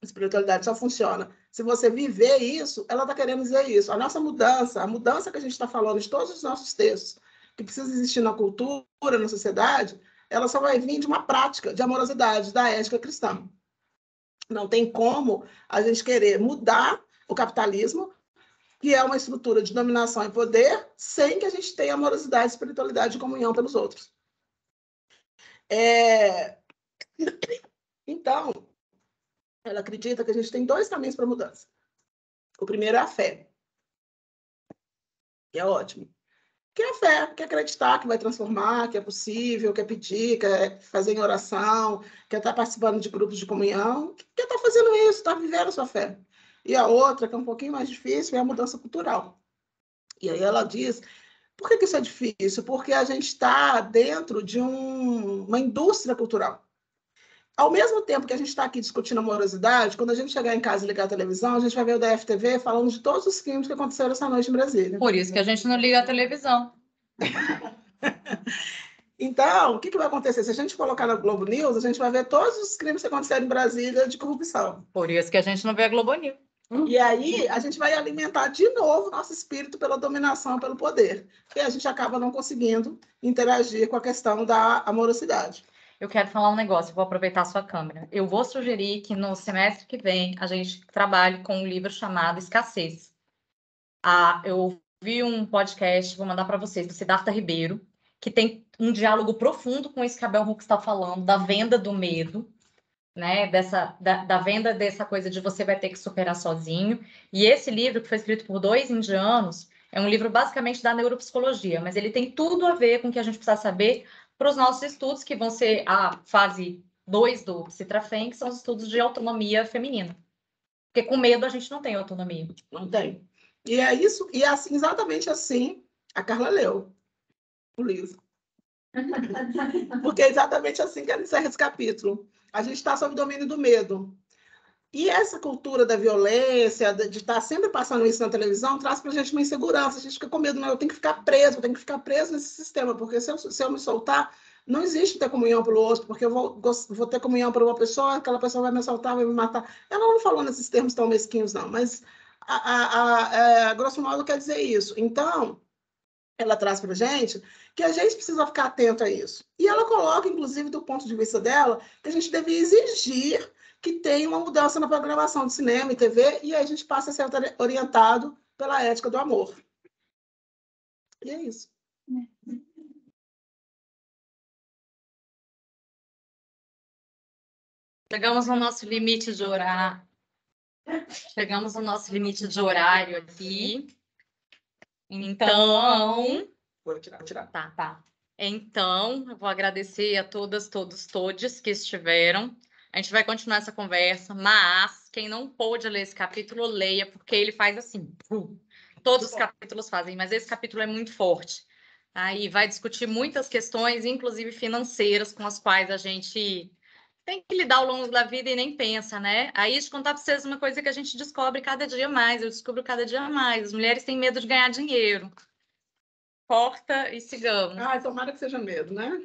espiritualidade só funciona se você viver isso, ela está querendo dizer isso. A nossa mudança, a mudança que a gente está falando de todos os nossos textos, que precisa existir na cultura, na sociedade, ela só vai vir de uma prática de amorosidade, da ética cristã. Não tem como a gente querer mudar o capitalismo, que é uma estrutura de dominação e poder, sem que a gente tenha amorosidade, espiritualidade e comunhão pelos outros. Então, ela acredita que a gente tem dois caminhos para a mudança. O primeiro é a fé, que é ótimo. Que é a fé, que é acreditar que vai transformar, que é possível, quer pedir, quer fazer em oração, quer estar participando de grupos de comunhão, quer estar fazendo isso, estar vivendo a sua fé. E a outra, que é um pouquinho mais difícil, é a mudança cultural. E aí ela diz, por que isso é difícil? Porque a gente está dentro de uma indústria cultural. Ao mesmo tempo que a gente está aqui discutindo amorosidade, quando a gente chegar em casa e ligar a televisão, a gente vai ver o DFTV falando de todos os crimes que aconteceram essa noite em Brasília. Por isso que a gente não liga a televisão. Então, o que vai acontecer? Se a gente colocar na Globo News, a gente vai ver todos os crimes que aconteceram em Brasília de corrupção. Por isso que a gente não vê a Globo News. E aí, a gente vai alimentar de novo nosso espírito pela dominação, pelo poder. E a gente acaba não conseguindo interagir com a questão da amorosidade. Eu quero falar um negócio, vou aproveitar a sua câmera. Eu vou sugerir que no semestre que vem a gente trabalhe com um livro chamado Escassez. Eu vi um podcast, vou mandar para vocês, do Siddhartha Ribeiro, que tem um diálogo profundo com isso que a Bell Hooks está falando, da venda do medo, né? Da venda dessa coisa de você vai ter que superar sozinho. E esse livro, que foi escrito por 2 indianos, é um livro basicamente da neuropsicologia, mas ele tem tudo a ver com o que a gente precisa saber para os nossos estudos, que vão ser a fase 2 do Citrafem, que são os estudos de autonomia feminina. Porque com medo a gente não tem autonomia. Não tem. E é isso, e é assim, exatamente assim, a Carla leu o livro. Porque é exatamente assim que ele encerra esse capítulo. A gente está sob o domínio do medo. E essa cultura da violência, de estar sempre passando isso na televisão, traz para a gente uma insegurança. A gente fica com medo, não, eu tenho que ficar preso, eu tenho que ficar preso nesse sistema, porque se eu me soltar, não existe ter comunhão pelo outro, porque eu vou ter comunhão por uma pessoa, aquela pessoa vai me assaltar, vai me matar. Ela não falou nesses termos tão mesquinhos, não, mas, grosso modo, quer dizer isso. Então, ela traz para a gente que a gente precisa ficar atento a isso. E ela coloca, inclusive, do ponto de vista dela, que a gente devia exigir que tenha uma mudança na programação de cinema e TV, e aí a gente passa a ser orientado pela ética do amor. E é isso. Chegamos no nosso limite de horário. Chegamos no nosso limite de horário aqui. Então... Vou tirar. Tá. Então, eu vou agradecer a todas, todos, todes que estiveram. A gente vai continuar essa conversa, mas quem não pôde ler esse capítulo, leia, porque ele faz assim. Todos os capítulos fazem, mas esse capítulo é muito forte. Aí vai discutir muitas questões, inclusive financeiras, com as quais a gente tem que lidar ao longo da vida e nem pensa, né? Aí, de contar para vocês uma coisa que a gente descobre cada dia mais, eu descubro cada dia mais. As mulheres têm medo de ganhar dinheiro. Corta e sigamos. Tomara que seja medo, né?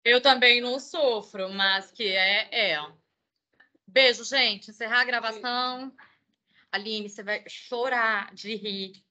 Eu também não sofro, mas que é. Beijo, gente. Encerrar a gravação. Aline, você vai chorar de rir.